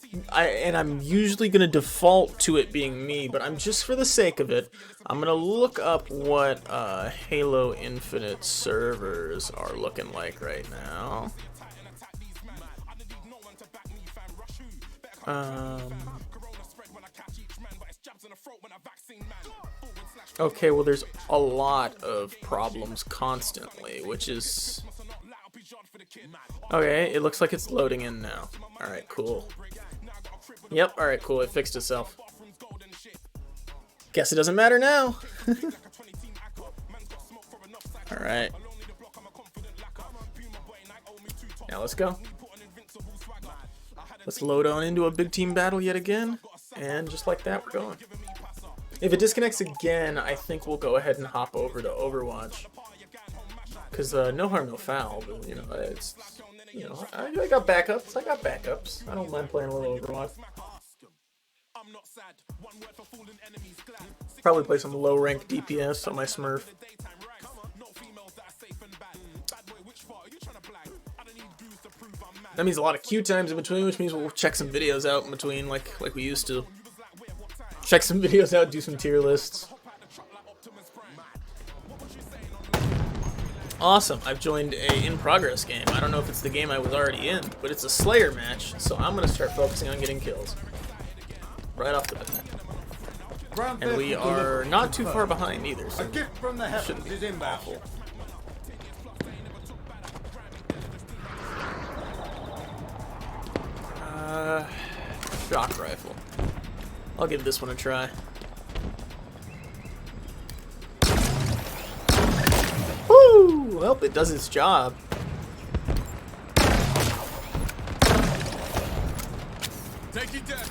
Speaker 2: usually gonna default to it being me, but I'm just for the sake of it, I'm gonna look up what Halo Infinite servers are looking like right now. Okay, well, there's a lot of problems constantly, which is... Okay, it looks like it's loading in now. Alright, cool. Yep, alright, cool, it fixed itself. Guess it doesn't matter now. Alright. Now let's go. Let's load on into a big team battle yet again. And just like that, we're going. If it disconnects again, I think we'll go ahead and hop over to Overwatch. Because no harm, no foul, but, you know, it's... You know, I got backups. I don't mind playing a little Overwatch. Probably play some low-ranked DPS on my Smurf. That means a lot of queue times in between, which means we'll check some videos out in between, like we used to. Check some videos out, do some tier lists. Awesome, I've joined a in-progress game. I don't know if it's the game I was already in, but it's a Slayer match, so I'm going to start focusing on getting kills. Right off the bat. And we are not too far behind either, so it shouldn't be awful. Shock rifle. I'll give this one a try. Woo! Well, it does its job. Take it down.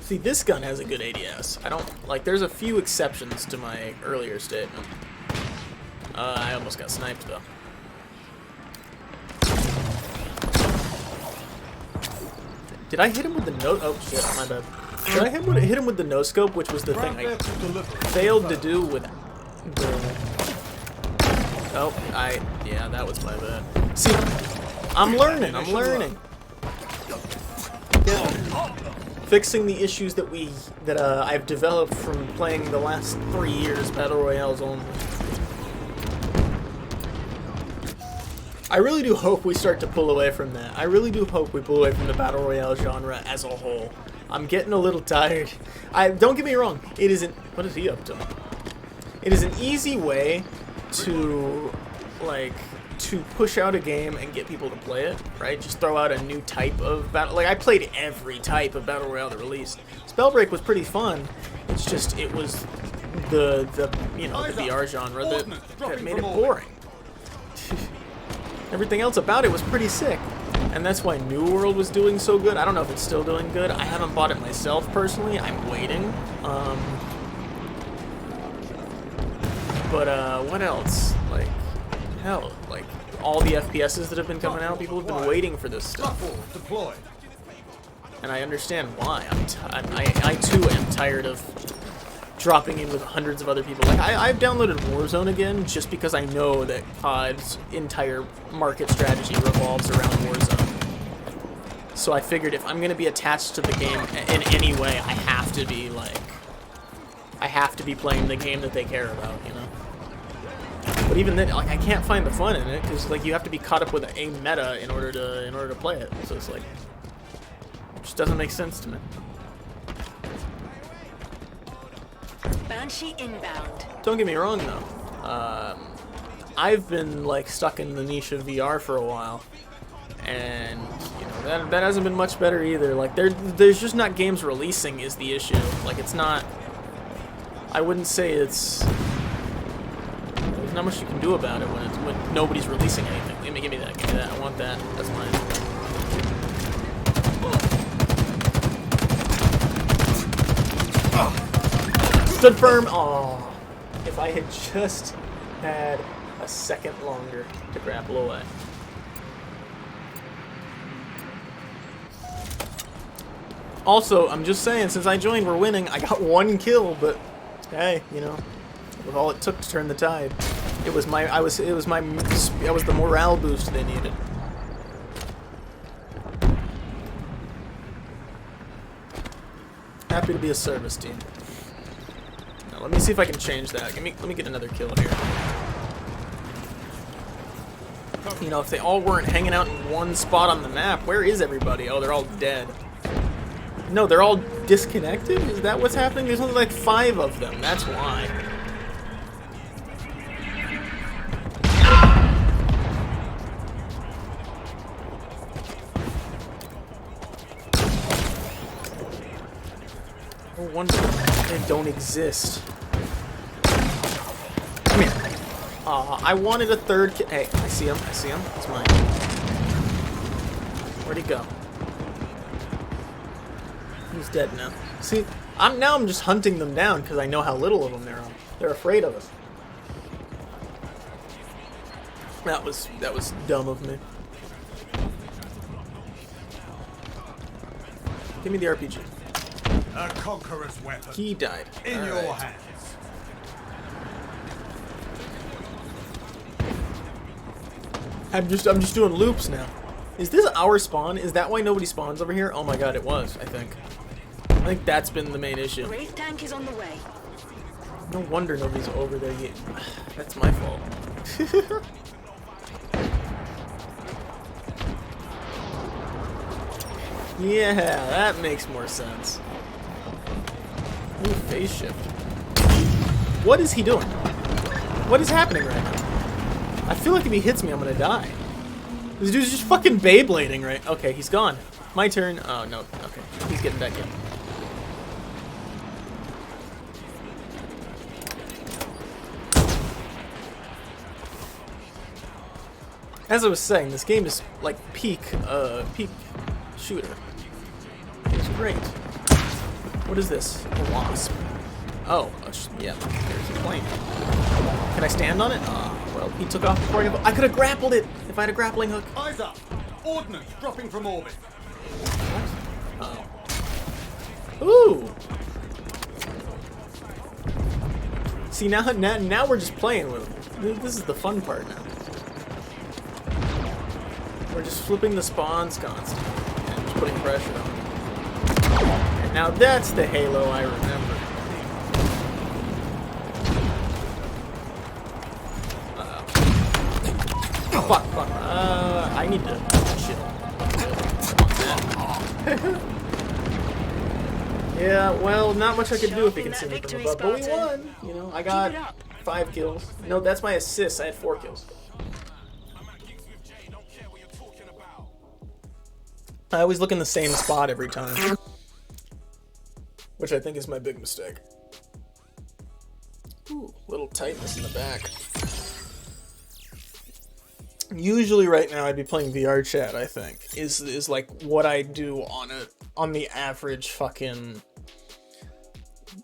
Speaker 2: See, this gun has a good ADS. I don't like. There's a few exceptions to my earlier statement. I almost got sniped though. Did I hit him with the no? Oh shit, my bad. Did I hit him with the no scope, which was the thing I failed to do with the. Oh, yeah, that was my bad. See, I'm learning. Fixing the issues that I've developed from playing the last 3 years Battle Royales only. I really do hope we start to pull away from that. I really do hope we pull away from the Battle Royale genre as a whole. I'm getting a little tired. Don't get me wrong, it isn't... What is he up to? It is an easy way to, like, to push out a game and get people to play it, right? Just throw out a new type of battle... Like, I played every type of Battle Royale that released. Spellbreak was pretty fun. It's just, it was the you know, the VR genre that made it boring. Everything else about it was pretty sick. And that's why New World was doing so good. I don't know if it's still doing good. I haven't bought it myself personally. I'm waiting. But what else? Like, hell, like all the FPSs that have been coming out, people have been waiting for this stuff. And I understand why. I too am tired of dropping in with hundreds of other people. Like, I've downloaded Warzone again just because I know that COD's entire market strategy revolves around Warzone. So I figured if I'm going to be attached to the game in any way, I have to be, like... I have to be playing the game that they care about, you know? But even then, like, I can't find the fun in it, because, like, you have to be caught up with a meta in order to play it. So it's like... It just doesn't make sense to me.
Speaker 4: Banshee inbound.
Speaker 2: Don't get me wrong though. I've been like stuck in the niche of VR for a while, and you know that hasn't been much better either. Like there's just not games releasing is the issue. Like it's not. I wouldn't say it's. There's not much you can do about it when nobody's releasing anything. Give me that. Give me that. I want that. That's mine. Stood firm. Oh, if I had just had a second longer to grapple away. Also, I'm just saying, since I joined, we're winning. I got 1 kill, but hey, you know, with all it took to turn the tide, it was I was the morale boost they needed. Happy to be a service team. Let me see if I can change that. Let me get another kill here. You know, if they all weren't hanging out in one spot on the map, where is everybody? Oh, they're all dead. No, they're all disconnected? Is that what's happening? There's only like 5 of them. That's why. No wonder they don't exist. Come here. I wanted a third kill. Hey, I see him. I see him. It's mine. Where'd he go? He's dead now. See, I'm just hunting them down because I know how little of them there are. They're afraid of us. That was dumb of me. Give me the RPG.
Speaker 5: A conqueror's weapon.
Speaker 2: He died.
Speaker 5: In your hands.
Speaker 2: I'm just doing loops now. Is this our spawn? Is that why nobody spawns over here? Oh my god, it was, I think. I think that's been the main issue.
Speaker 4: Wraith tank is on the way.
Speaker 2: No wonder nobody's over there yet. That's my fault. Yeah, that makes more sense. Ooh, phase shift. What is he doing? What is happening right now? I feel like if he hits me, I'm gonna die. This dude's just fucking Beyblading, right? Okay, he's gone. My turn. Oh, no. Okay, he's getting back in. As I was saying, this game is like peak shooter. It's great. What is this? A wasp. Oh, yeah, there's a plane. Can I stand on it? Well, he took off before I could have grappled it if I had a grappling hook.
Speaker 5: Eyes up! Ordnance dropping from orbit.
Speaker 2: What? Oh. Ooh! See, now we're just playing with them. This is the fun part now. We're just flipping the spawns constantly and just putting pressure on them. And now that's the Halo I remember. Fuck. I need to chill. Yeah, well, not much I could do if he can see me from above, but we won. You know, I got 5 kills. No, that's my assists. I had 4 kills. I always look in the same spot every time, which I think is my big mistake. Ooh, little tightness in the back. Usually right now I'd be playing VR chat, I think, is like what I do on the average fucking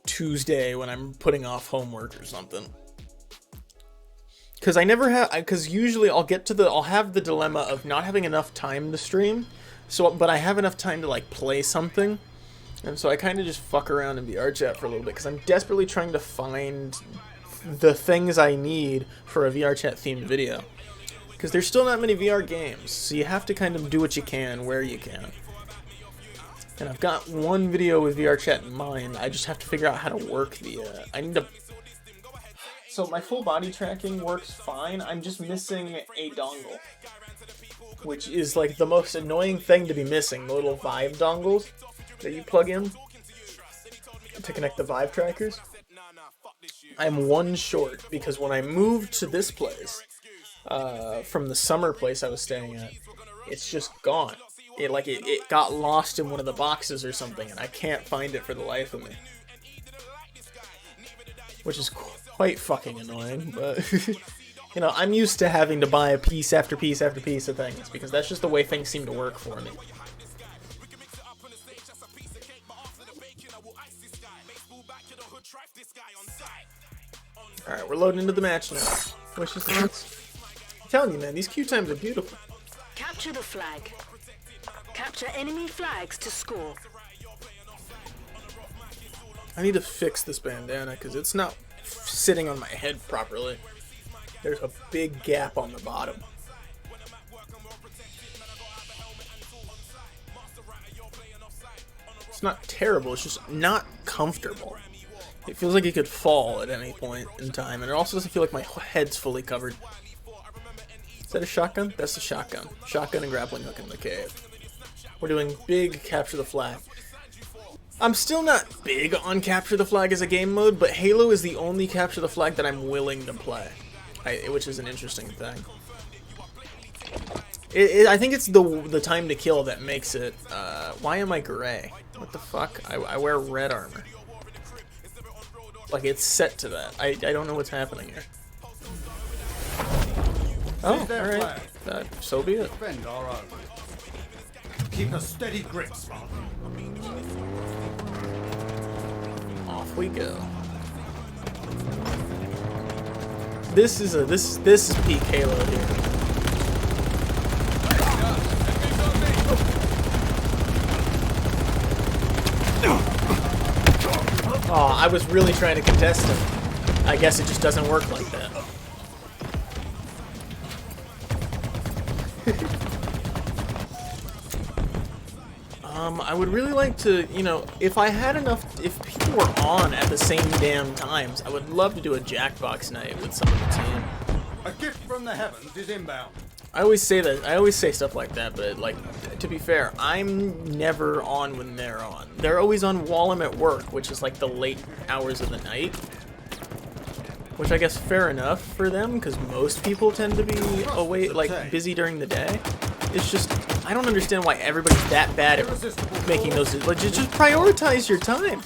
Speaker 2: Tuesday when I'm putting off homework or something. Cause I never have, cause usually I'll have the dilemma of not having enough time to stream, but I have enough time to like play something, and so I kind of just fuck around in VR chat for a little bit, cause I'm desperately trying to find the things I need for a VR chat themed video. Because there's still not many VR games, so you have to kind of do what you can where you can. And I've got one video with VR chat in mind. I just have to figure out how to work the. I need to. So my full body tracking works fine. I'm just missing a dongle, which is like the most annoying thing to be missing. The little Vive dongles that you plug in to connect the Vive trackers. I'm one short because when I moved to this place. From the summer place I was staying at, it's just gone. It got lost in one of the boxes or something, and I can't find it for the life of me. Which is quite fucking annoying, but you know, I'm used to having to buy a piece after piece after piece of things, because that's just the way things seem to work for me. Alright, we're loading into the match now. Which is nice. I'm telling you, man, these queue times are beautiful.
Speaker 4: Capture the flag. Capture enemy flags to score.
Speaker 2: I need to fix this bandana because it's not sitting on my head properly. There's a big gap on the bottom. It's not terrible, it's just not comfortable. It feels like it could fall at any point in time, and it also doesn't feel like my head's fully covered. Is that a shotgun? That's a shotgun. Shotgun and grappling hook in the cave. We're doing big capture the flag. I'm still not big on capture the flag as a game mode, but Halo is the only capture the flag that I'm willing to play, which is an interesting thing. I think it's the time to kill that makes it. Why am I gray? What the fuck? I wear red armor. Like it's set to that. I don't know what's happening here. Oh, alright. So be it.
Speaker 5: Defend our own. Keep a steady grip, Spartan.
Speaker 2: Off we go. This is peak Halo here. Oh, I was really trying to contest him. I guess it just doesn't work like that. I would really like to, you know, if people were on at the same damn times, I would love to do a Jackbox night with some of the team.
Speaker 5: A gift from the heavens is inbound.
Speaker 2: I always say that. I always say stuff like that, but like, to be fair, I'm never on when they're on. They're always on while I'm at work, which is like the late hours of the night. Which I guess fair enough for them, because most people tend to be away, like busy during the day. It's just, I don't understand why everybody's that bad at making those. Like, just prioritize your time.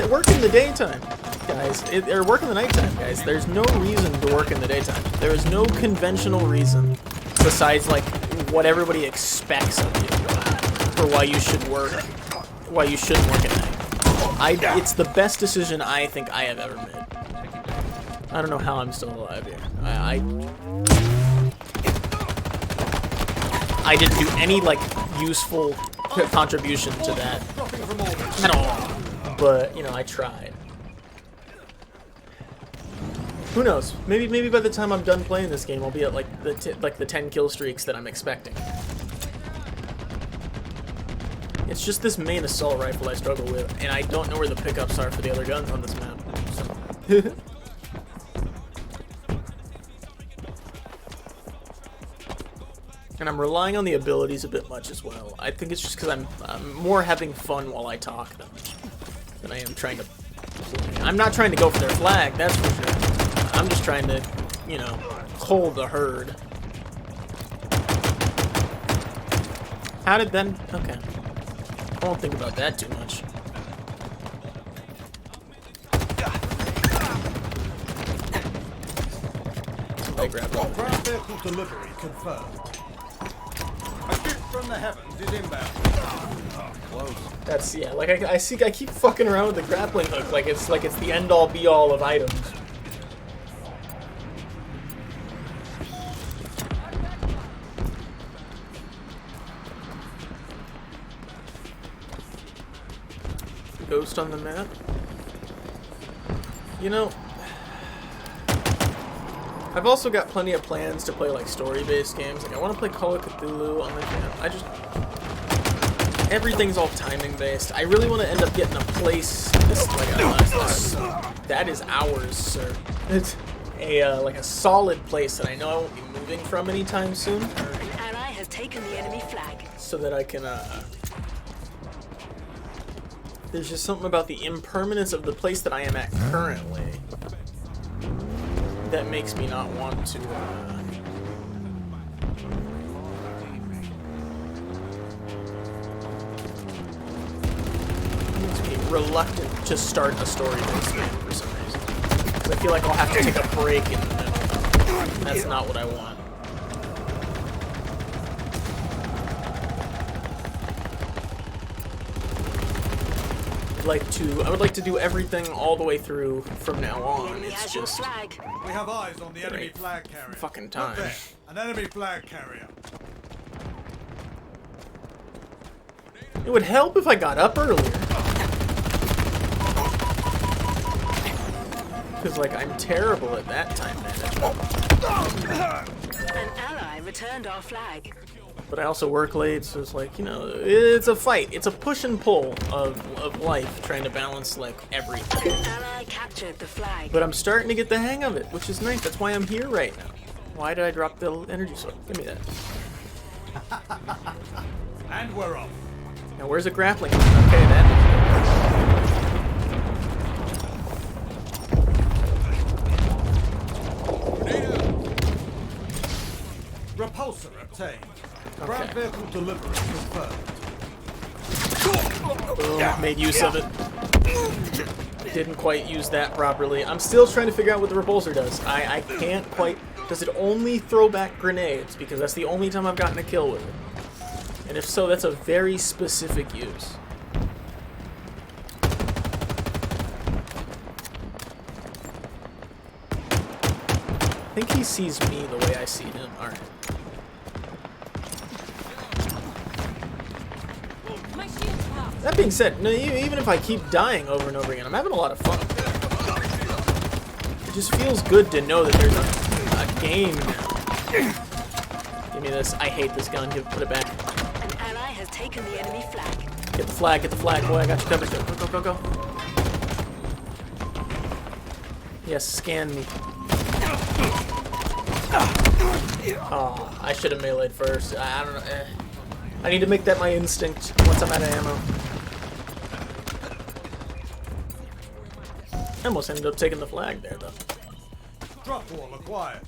Speaker 2: Work in the daytime, guys. Or work in the nighttime, guys. There's no reason to work in the daytime. There is no conventional reason besides like what everybody expects of you for why you should work, why you shouldn't work at night. It's the best decision I think I have ever made. I don't know how I'm still alive here. I didn't do any like useful contribution to that at all. But, you know, I tried. Who knows? Maybe by the time I'm done playing this game, I'll be at like the 10 kill streaks that I'm expecting. It's just this main assault rifle I struggle with, and I don't know where the pickups are for the other guns on this map. So. And I'm relying on the abilities a bit much as well. I think it's just because I'm more having fun while I talk than I am trying to play. I'm not trying to go for their flag, that's for sure. I'm just trying to, you know, hold the herd. How did then? Okay. I won't think about that too much. I grabbed all
Speaker 5: Ground vehicle delivery confirmed. A gift from the heavens is inbound. Close.
Speaker 2: That's, yeah, like I keep fucking around with the grappling hook like it's the end all be all of items. Ghost on the map. You know, I've also got plenty of plans to play like story-based games. Like I want to play Call of Cthulhu on the channel. Everything's all timing-based. I really want to end up getting a place. That is ours, sir. It's a like a solid place that I know I won't be moving from anytime soon.
Speaker 4: An ally has taken the enemy flag.
Speaker 2: So that I can there's just something about the impermanence of the place that I am at currently that makes me not want to makes me reluctant to start a story-based game for some reason. Because I feel like I'll have to take a break in the middle. And that's not what I want. I would like to do everything all the way through from now on. It's just
Speaker 5: We have eyes on the enemy flag carrier.
Speaker 2: fucking time.
Speaker 5: Look there, an enemy flag carrier.
Speaker 2: It would help if I got up earlier. Because like I'm terrible at that time management.
Speaker 4: An ally returned our flag.
Speaker 2: But I also work late, so it's like, you know, it's a fight. It's a push and pull of life, trying to balance, like, everything.
Speaker 4: An ally captured the flag.
Speaker 2: But I'm starting to get the hang of it, which is nice. That's why I'm here right now. Why did I drop the energy sword? Give me that.
Speaker 5: And we're off.
Speaker 2: Now, where's the grappling? Okay, that.
Speaker 5: Repulsor obtained. Ground vehicle delivery confirmed.
Speaker 2: Boom, made use of it. Didn't quite use that properly. I'm still trying to figure out what the repulsor does. I can't quite... Does it only throw back grenades? Because that's the only time I've gotten a kill with it. And if so, that's a very specific use. I think he sees me the way I see him. Alright. That being said, no, even if I keep dying over and over again, I'm having a lot of fun. It just feels good to know that there's a game now. Give me this. I hate this gun. Put it back.
Speaker 4: An ally has taken the enemy flag.
Speaker 2: Get the flag, boy. I got you covered. Go, go, go, go. Yes, scan me. Oh, I should have meleeed first. I don't know. I need to make that my instinct once I'm out of ammo. I almost ended up taking the flag there, though.
Speaker 5: Drop wall acquired.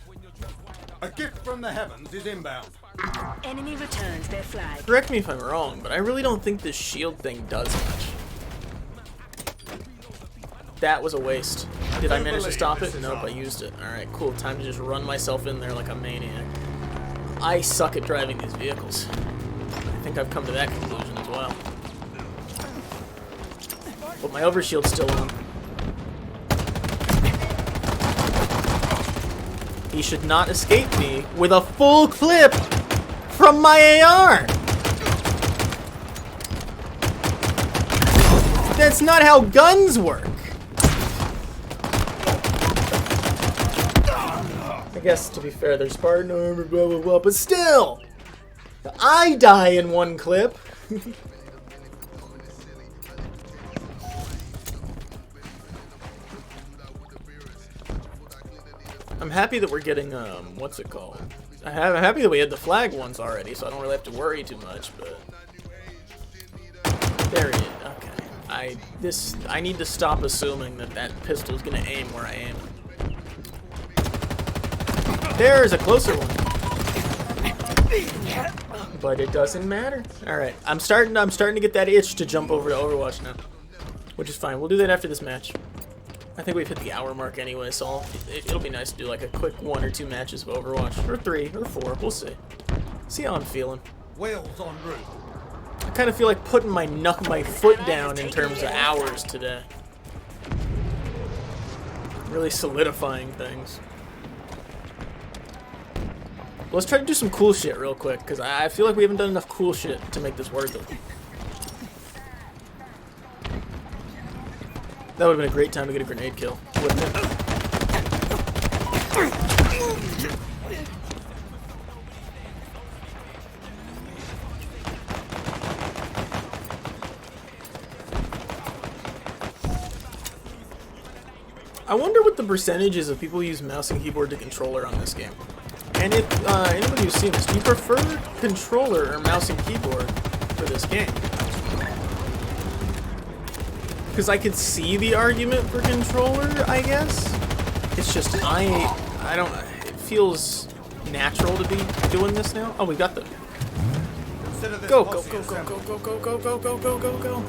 Speaker 5: A gift from the heavens is inbound.
Speaker 4: Enemy returns their flag.
Speaker 2: Correct me if I'm wrong, but I really don't think this shield thing does much. That was a waste. Did I manage to stop it? Nope, I used it. Alright, cool. Time to just run myself in there like a maniac. I suck at driving these vehicles. I think I've come to that conclusion as well. But my overshield's still on. He should not escape me with a full clip from my AR! That's not how guns work. I guess, to be fair, there's Spartan armor, blah, blah, blah, but still! I die in one clip. I'm happy that we're getting, what's it called? I'm happy that we had the flag ones already, so I don't really have to worry too much, but... There he is. Okay. I need to stop assuming that that pistol's gonna aim where I aim. There's a closer one. But it doesn't matter. Alright. I'm starting to get that itch to jump over to Overwatch now. Which is fine. We'll do that after this match. I think we've hit the hour mark anyway, so it'll be nice to do like a quick 1 or 2 matches of Overwatch. Or 3 or 4. We'll see. See how I'm feeling.
Speaker 5: Whales en route.
Speaker 2: I kind of feel like putting my foot down in terms of hours today. Really solidifying things. Let's try to do some cool shit real quick, because I feel like we haven't done enough cool shit to make this worth it. That would have been a great time to get a grenade kill, wouldn't it? I wonder what the percentage is of people who use mouse and keyboard to controller on this game. And if anybody who's seen this, do you prefer controller or mouse and keyboard for this game? Because I could see the argument for controller, I guess. It's just I don't. It feels natural to be doing this now. Oh, we got the. Go go go go go go go go go go go go go.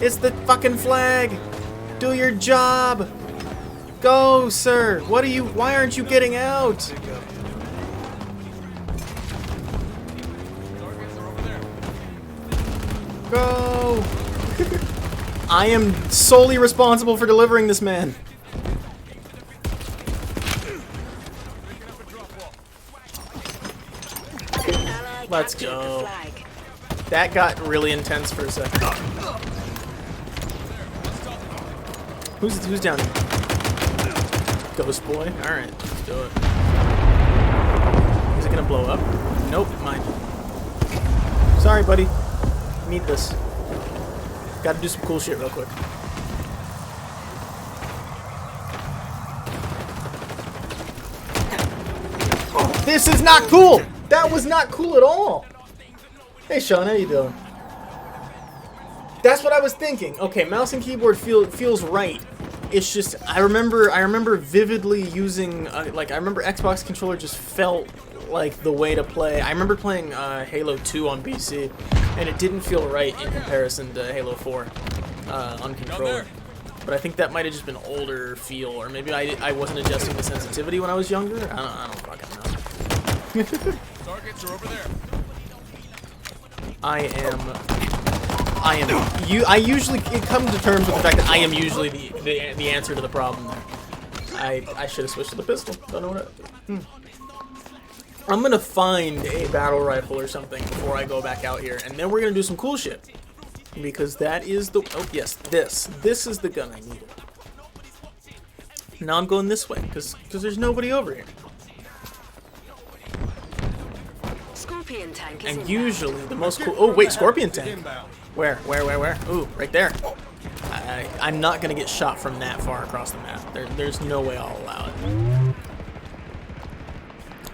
Speaker 2: It's the fucking flag. Do your job. Go, sir. What are you? Why aren't you getting out? Go! I am solely responsible for delivering this man. Let's go. That got really intense for a second. Who's down here? Ghost boy? Alright, let's do it. Is it gonna blow up? Nope, mine. Sorry, buddy. Need this. Gotta do some cool shit real quick. This is not cool! That was not cool at all! Hey Sean, how you doing? That's what I was thinking. Okay, mouse and keyboard feels right. It's just I remember vividly using like I remember Xbox controller just felt like the way to play. I remember playing Halo 2 on PC, and it didn't feel right in comparison to Halo 4 on controller. But I think that might have just been older feel, or maybe I wasn't adjusting the sensitivity when I was younger. I don't fucking know.
Speaker 1: Targets are over there.
Speaker 2: I usually come to terms with the fact that I am usually the answer to the problem there. I should have switched to the pistol. Don't know what I'm gonna find a battle rifle or something before I go back out here, and then we're gonna do some cool shit. Because that is the yes, this is the gun I needed. Now I'm going this way, because there's nobody over here.
Speaker 4: Scorpion tank is
Speaker 2: And
Speaker 4: inbound.
Speaker 2: usually the most cool. Oh wait, Scorpion tank. Where? Ooh, right there. I'm not gonna get shot from that far across the map. There's no way I'll allow it.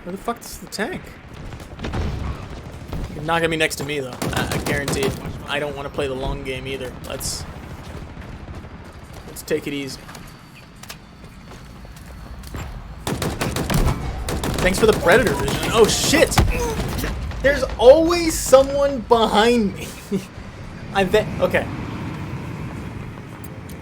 Speaker 2: Where the fuck is the tank? You're not gonna be next to me though. I guarantee. I don't want to play the long game either. Let's take it easy. Thanks for the predator vision. Oh shit! There's always someone behind me. I bet. Okay.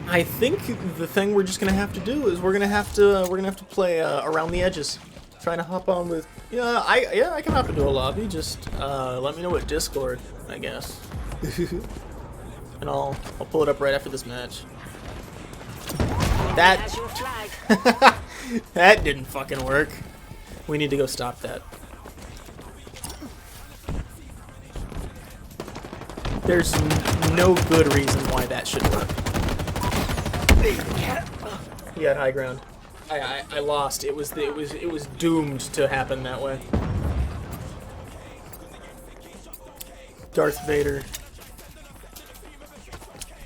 Speaker 2: I think the thing we're just gonna have to do is we're gonna have to play around the edges, trying to hop on with. Yeah, I can hop into a lobby. Just let me know what Discord, I guess, and I'll pull it up right after this match. That
Speaker 4: Has your flag.
Speaker 2: that didn't fucking work. We need to go stop that. There's no good reason why that should work. He had high ground. I lost. It was doomed to happen that way. Darth Vader.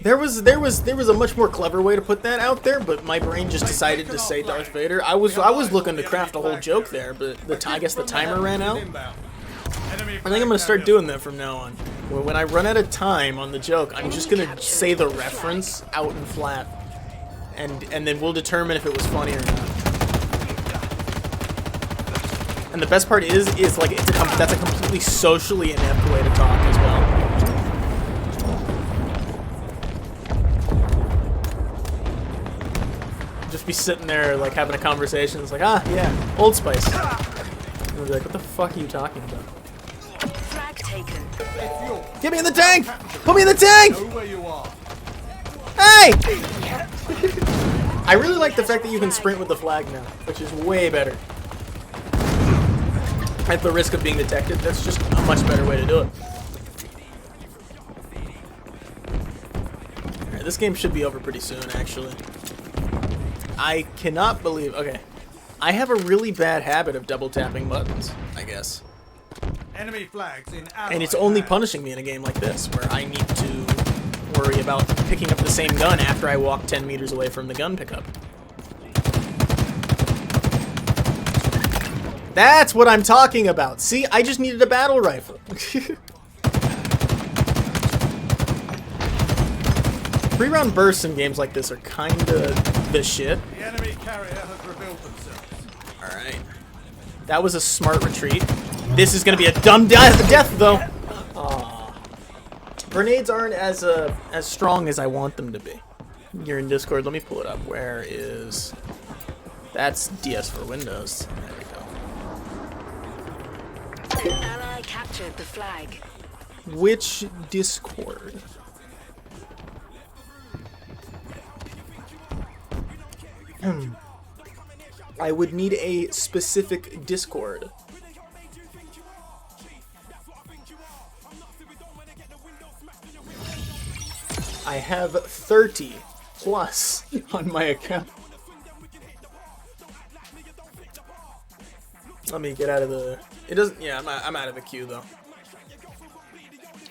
Speaker 2: There was a much more clever way to put that out there, but my brain just decided to say Darth Vader. I was looking to craft a whole joke there, but I guess the timer ran out. I think I'm gonna start doing that from now on. When I run out of time on the joke, I'm just gonna say the reference out and flat, and then we'll determine if it was funny or not. And the best part is like that's a completely socially inept way to talk as well. Just be sitting there like having a conversation. It's like, ah, yeah, Old Spice. And we'll be like, what the fuck are you talking about?
Speaker 4: Flag taken.
Speaker 2: Get me in the tank! Put me in the tank!
Speaker 5: Know where you are.
Speaker 2: Hey! I really like the fact that you can sprint with the flag now, which is way better. At the risk of being detected, that's just a much better way to do it. Alright, this game should be over pretty soon, actually. I cannot believe... Okay. I have a really bad habit of double tapping buttons, I guess.
Speaker 5: Enemy flags in
Speaker 2: And it's only punishing me in a game like this, where I need to worry about picking up the same gun after I walk 10 meters away from the gun pickup. That's what I'm talking about. See, I just needed a battle rifle. 3-round bursts in games like this are kinda the shit.
Speaker 5: The enemy carrier has revealed themselves.
Speaker 2: Alright. That was a smart retreat. This is gonna be a dumb death though. Aww. Grenades aren't as strong as I want them to be. You're in Discord, let me pull it up. Where is... That's DS for Windows. There we go.
Speaker 4: An ally captured the flag.
Speaker 2: Which Discord? I would need a specific Discord. I have 30 plus on my account. Let me get out of the... It doesn't... Yeah, I'm out of the queue, though.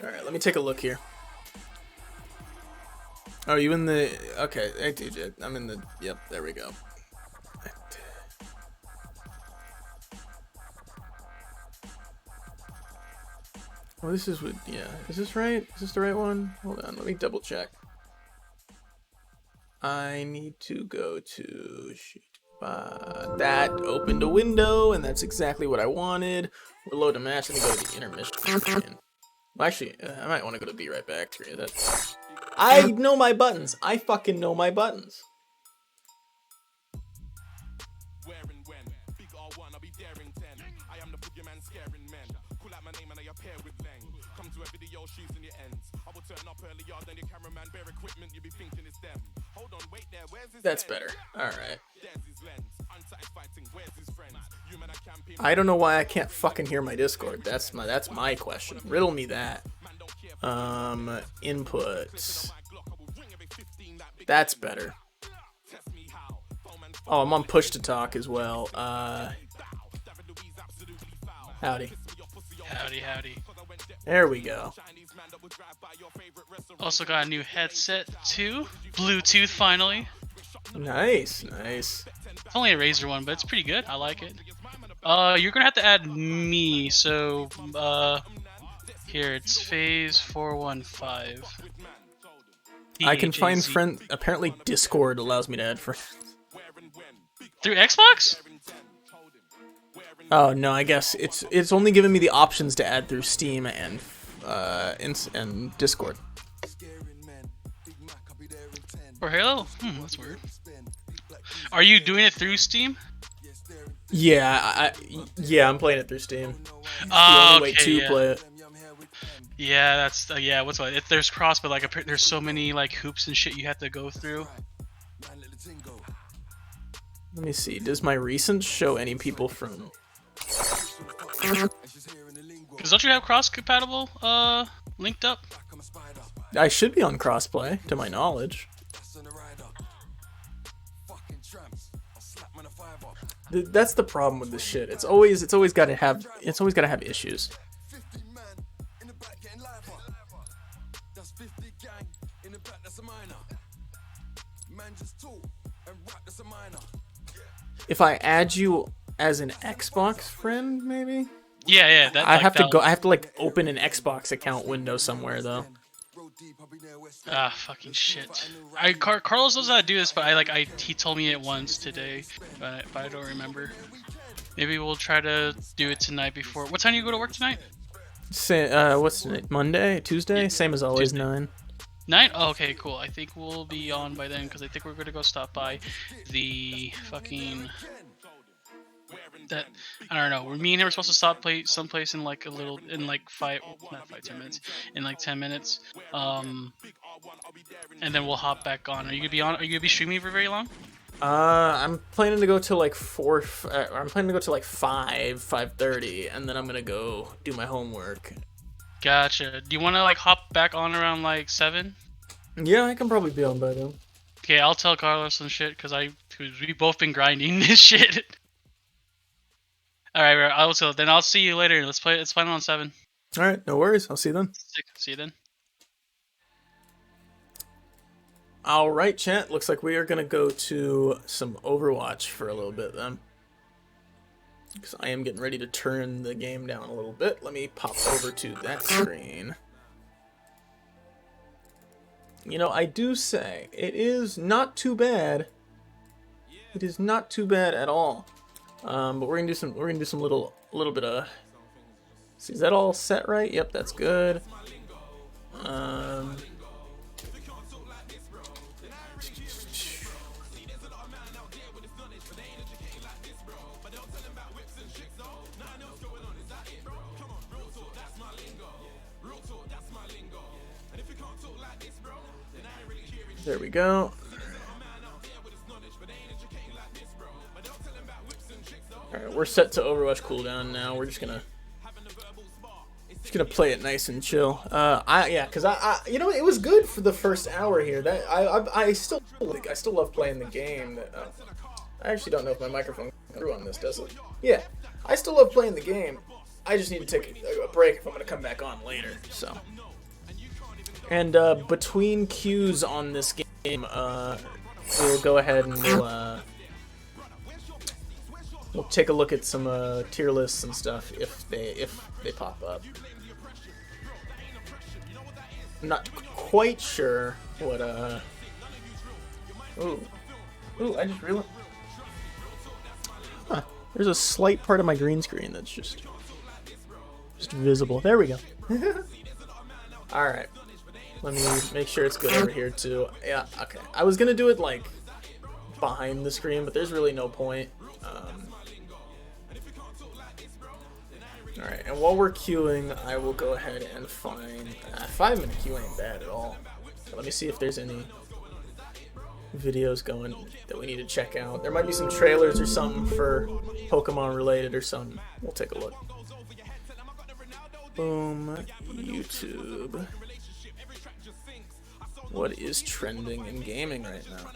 Speaker 2: Alright, let me take a look here. Oh, you in the... Okay, I'm in the... Yep, there we go. Well, this is what... Yeah, is this right? Is this the right one? Hold on, let me double check. I need to go to... Shoot. That opened a window, and that's exactly what I wanted. We'll load a match, and go to the intermission. Well, actually, I might want to go to Be Right Back. I know my buttons. I fucking know my buttons.
Speaker 1: Where and when? Big R1, I'll be daring 10. I am the boogeyman scaring men. Call out my name and I appear with Leng. Come to a video, shoes in your ends. I will turn up earlier than your cameraman. Bare equipment, you'll be thinking it's them. Hold on, wait there, where's his
Speaker 2: That's
Speaker 1: lens?
Speaker 2: better. Alright.
Speaker 1: There's his lens. Unsatisfied, where's his friends? You man, I campaign.
Speaker 2: I don't know why I can't fucking hear my Discord. That's my question. Riddle me that. Input. That's better. Oh, I'm on push to talk as well. Howdy.
Speaker 6: Howdy, howdy.
Speaker 2: There we go.
Speaker 6: Also got a new headset too. Bluetooth finally.
Speaker 2: Nice, nice.
Speaker 6: It's only a Razer one, but it's pretty good. I like it. You're gonna have to add me. So, here it's Phase 415.
Speaker 2: I can find friend. Apparently, Discord allows me to add friends.
Speaker 6: Through Xbox?
Speaker 2: Oh no, I guess it's only giving me the options to add through Steam and Discord.
Speaker 6: For Halo? That's weird. Are you doing it through Steam?
Speaker 2: Yeah, I'm playing it through Steam. It's the
Speaker 6: Oh,
Speaker 2: only way to play it.
Speaker 6: Yeah, that's yeah. What's what? If there's cross, but like there's so many like hoops and shit you have to go through.
Speaker 2: Let me see. Does my recent show any people from?
Speaker 6: Cause don't you have cross compatible linked up?
Speaker 2: I should be on crossplay, to my knowledge. That's the problem with this shit. It's always gotta have issues. If I add you as an Xbox friend, maybe?
Speaker 6: Yeah.
Speaker 2: I have to like open an Xbox account window somewhere though.
Speaker 6: Ah, fucking shit. Carlos knows how to do this, but he told me it once today, but I don't remember. Maybe we'll try to do it tonight before. What time do you go to work tonight?
Speaker 2: What's tonight? Monday? Tuesday?
Speaker 6: Yeah,
Speaker 2: Same as always,
Speaker 6: Tuesday.
Speaker 2: 9.
Speaker 6: 9? Oh, okay, cool. I think we'll be on by then because I think we're gonna go stop by the fucking that I don't know. Me and him are supposed to stop someplace in like not 10 minutes, in like 10 minutes. And then we'll hop back on. Are you gonna be streaming for very long?
Speaker 2: I'm planning to go till like 4. I'm planning to go till like 5:30, and then I'm gonna go do my homework.
Speaker 6: Gotcha. Do you want to like hop back on around like 7?
Speaker 2: Yeah, I can probably be on by then.
Speaker 6: Okay, I'll tell Carlos some shit because we both been grinding this shit. All right, I'll see you later. Let's plan on 7.
Speaker 2: All right, no worries. I'll see you then.
Speaker 6: Sick. See you then.
Speaker 2: All right, chat. Looks like we are gonna go to some Overwatch for a little bit then, because I am getting ready to turn the game down a little bit. Let me pop over to that screen. You know, I do say it is not too bad. It is not too bad at all. But we're gonna do some little bit of. See, is that all set right? Yep, that's good. There we go. Alright, we're set to Overwatch cooldown now. We're just gonna play it nice and chill. Cause I you know, it was good for the first hour here. That I still love playing the game. I actually don't know if my microphone through on this, does it? Yeah, I still love playing the game. I just need to take a break if I'm gonna come back on later. So, and between queues on this game, we'll go ahead and we'll take a look at some tier lists and stuff if they pop up. I'm not quite sure what Ooh, I just realized. Huh. There's a slight part of my green screen that's just visible. There we go. All right. Let me make sure it's good over here too. Yeah. Okay. I was gonna do it like behind the screen, but there's really no point. Alright, and while we're queuing, I will go ahead and find... 5-minute queue ain't bad at all. So let me see if there's any videos going that we need to check out. There might be some trailers or something for Pokemon related or something. We'll take a look. Boom. YouTube. What is trending in gaming right now?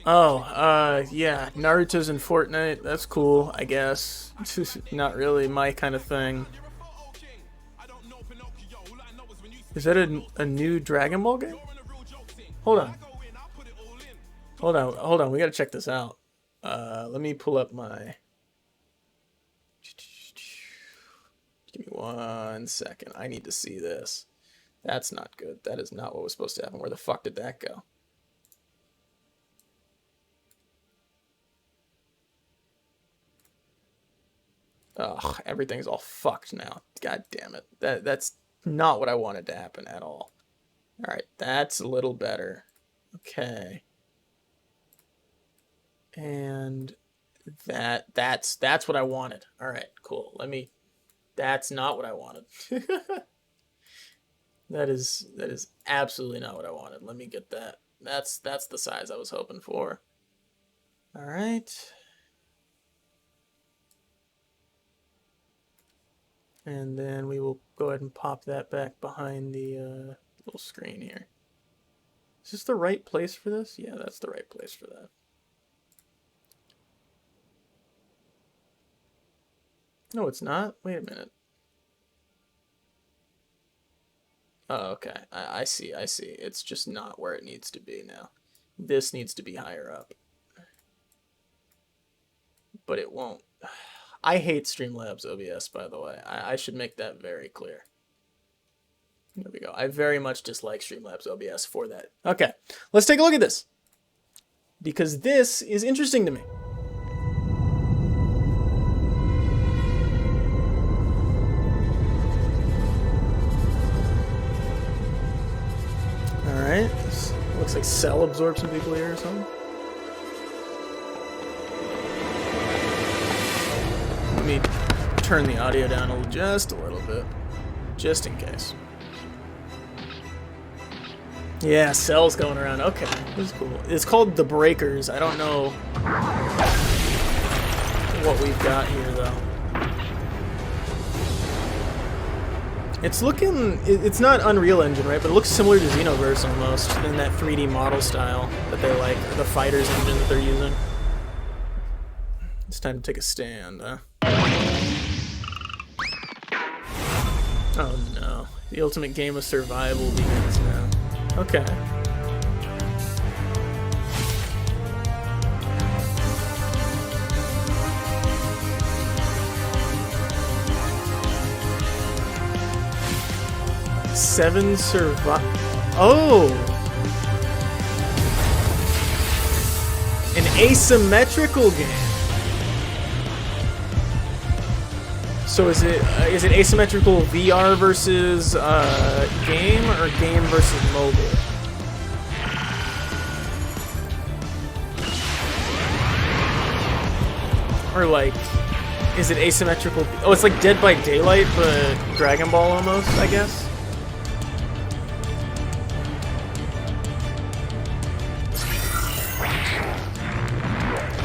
Speaker 2: Oh, yeah, Naruto's in Fortnite. That's cool, I guess. Not really my kind of thing. Is that a new Dragon Ball game? Hold on. We gotta check this out. Let me pull up my... Give me 1 second. I need to see this. That's not good. That is not what was supposed to happen. Where the fuck did that go? Ugh, everything's all fucked now. God damn it. That's not what I wanted to happen at all. Alright, that's a little better. Okay. And that's what I wanted. Alright, cool. That's not what I wanted. That is absolutely not what I wanted. Let me get that. That's the size I was hoping for. Alright. And then we will go ahead and pop that back behind the little screen here. Is this the right place for this? Yeah, that's the right place for that. No, it's not. Wait a minute. Oh, okay. I see. I see. It's just not where it needs to be now. This needs to be higher up. But it won't. I hate Streamlabs OBS, by the way. I should make that very clear. There we go. I very much dislike Streamlabs OBS for that. Okay, let's take a look at this. Because this is interesting to me. Alright, looks like Cell absorbed some people here or something. Let me turn the audio down just a little bit, just in case. Yeah, Cell's going around. Okay, this is cool. It's called The Breakers. I don't know what we've got here, though. It's looking... It's not Unreal Engine, right? But it looks similar to Xenoverse almost, in that 3D model style that they like, or the Fighters engine that they're using. It's time to take a stand, huh? Oh no. The ultimate game of survival begins now. Okay. Seven Oh! An asymmetrical game. So is it asymmetrical VR versus game or game versus mobile? Or like, is it asymmetrical? Oh, it's like Dead by Daylight, but Dragon Ball almost, I guess.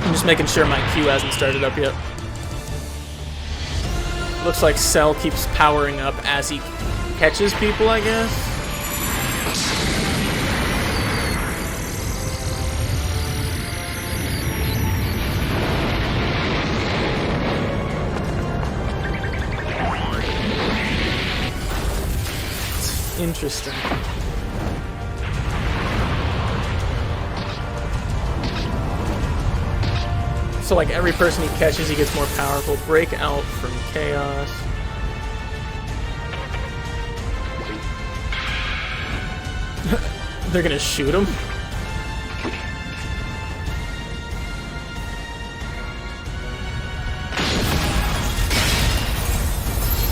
Speaker 2: I'm just making sure my queue hasn't started up yet. Looks like Cell keeps powering up as he catches people, I guess. It's interesting. So like every person he catches, he gets more powerful. Break out from chaos. They're gonna shoot him?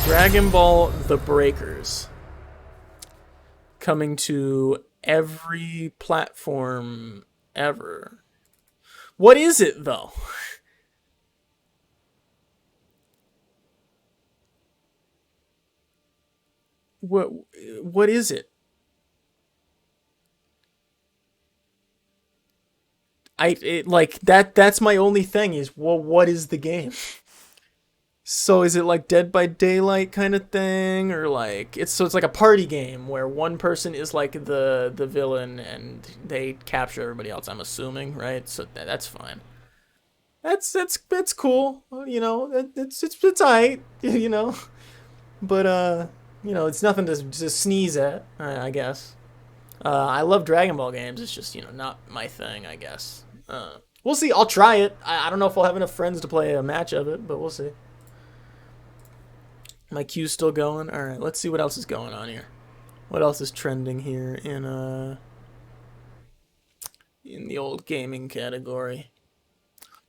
Speaker 2: Dragon Ball The Breakers. Coming to every platform ever. What is it, though? What is it? Like that's my only thing is, well, what is the game? So is it like Dead by Daylight kind of thing, or like it's like a party game where one person is like the villain and they capture everybody else, I'm assuming, right? So that's fine. That's cool, you know. It's alright, you know. But you know, it's nothing to sneeze at, I guess. I love Dragon Ball games. It's just, you know, not my thing, I guess. We'll see. I'll try it. I don't know if I'll have enough friends to play a match of it, but we'll see. My queue's still going. All right, let's see what else is going on here. What else is trending here in the old gaming category?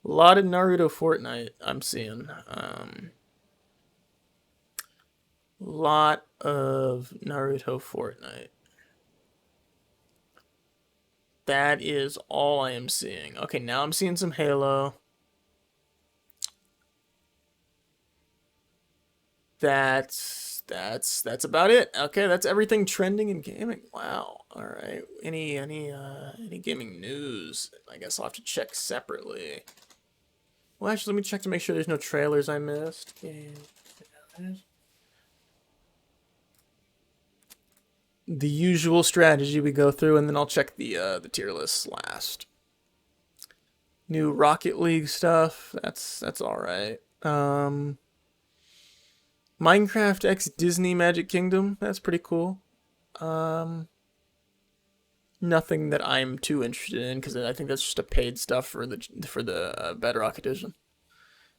Speaker 2: A lot of Naruto Fortnite I'm seeing. Lot of Naruto Fortnite. That is all I am seeing. Okay, now I'm seeing some Halo. That's about it. Okay, that's everything trending in gaming. Wow. All right. Any gaming news? I guess I'll have to check separately. Well, actually, let me check to make sure there's no trailers I missed. the usual strategy we go through, and then I'll check the tier list last. New Rocket League stuff. That's all right. Minecraft X Disney Magic Kingdom. That's pretty cool. Nothing that I'm too interested in because I think that's just a paid stuff for the Bedrock edition.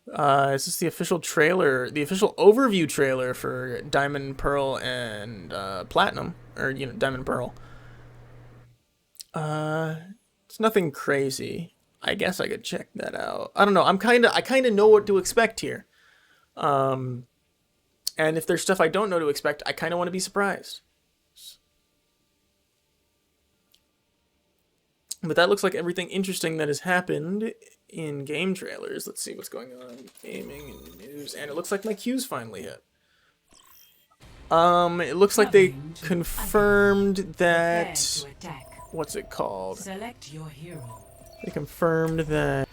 Speaker 2: Is this the official trailer, the official overview trailer for Diamond, Pearl, and Platinum, or Diamond, Pearl? It's nothing crazy. I guess I could check that out. I don't know. I kind of know what to expect here. And if there's stuff I don't know to expect, I kind of want to be surprised. But that looks like everything interesting that has happened in game trailers. Let's see what's going on. Gaming and news. And it looks like my queue's finally hit. It looks like they confirmed that... What's it called?
Speaker 7: Select your hero.
Speaker 2: They confirmed that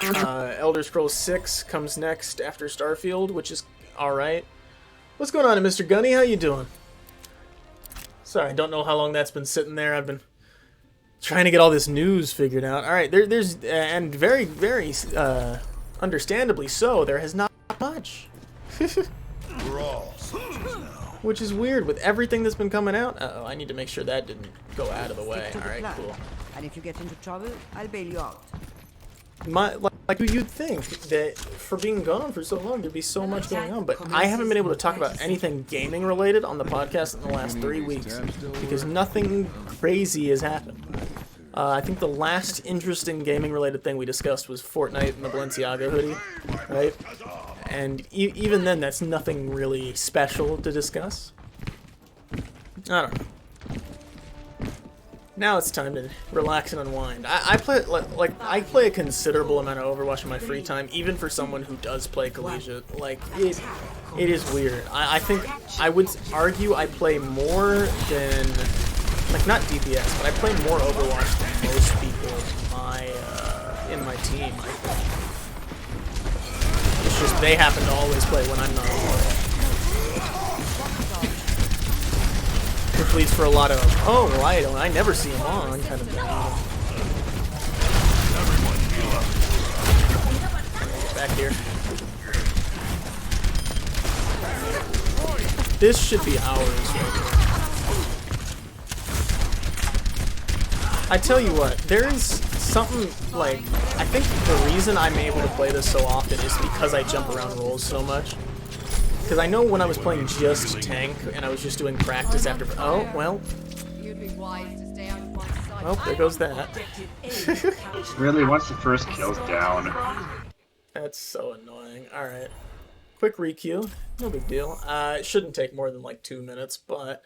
Speaker 2: Elder Scrolls 6 comes next after Starfield, which is alright. What's going on, Mr. Gunny? How you doing? Sorry, I don't know how long that's been sitting there. I've been trying to get all this news figured out. Alright, there's and very, very understandably so, there has not been much.
Speaker 8: We're all soldiers now.
Speaker 2: Which is weird with everything that's been coming out. Uh-oh, I need to make sure that didn't go out of the way. Alright, cool.
Speaker 9: And if you get into trouble, I'll bail you out.
Speaker 2: Like you'd think that for being gone for so long there'd be so much going on, but I haven't been able to talk about anything gaming related on the podcast in the last 3 weeks because nothing crazy has happened. I think the last interesting gaming related thing we discussed was Fortnite and the Balenciaga hoodie, right? And even then, that's nothing really special to discuss. I don't know. Now it's time to relax and unwind. I play a considerable amount of Overwatch in my free time, even for someone who does play collegiate. Like it is weird. I think I would argue I play more than not DPS, but I play more Overwatch than most people in my team. I think it's just they happen to always play when I'm not playing. Which leads for a lot of, oh, well, I never see him on, kind of thing. Get back here. This should be ours right here. I tell you what, there is something, like, I think the reason I'm able to play this so often is because I jump around roles so much. Because I know when I was playing just tank and I was just doing practice after. Oh, well. Oh, there goes that.
Speaker 10: Really, once the first kill's down.
Speaker 2: That's so annoying. Alright. Quick requeue. No big deal. It shouldn't take more than like 2 minutes, but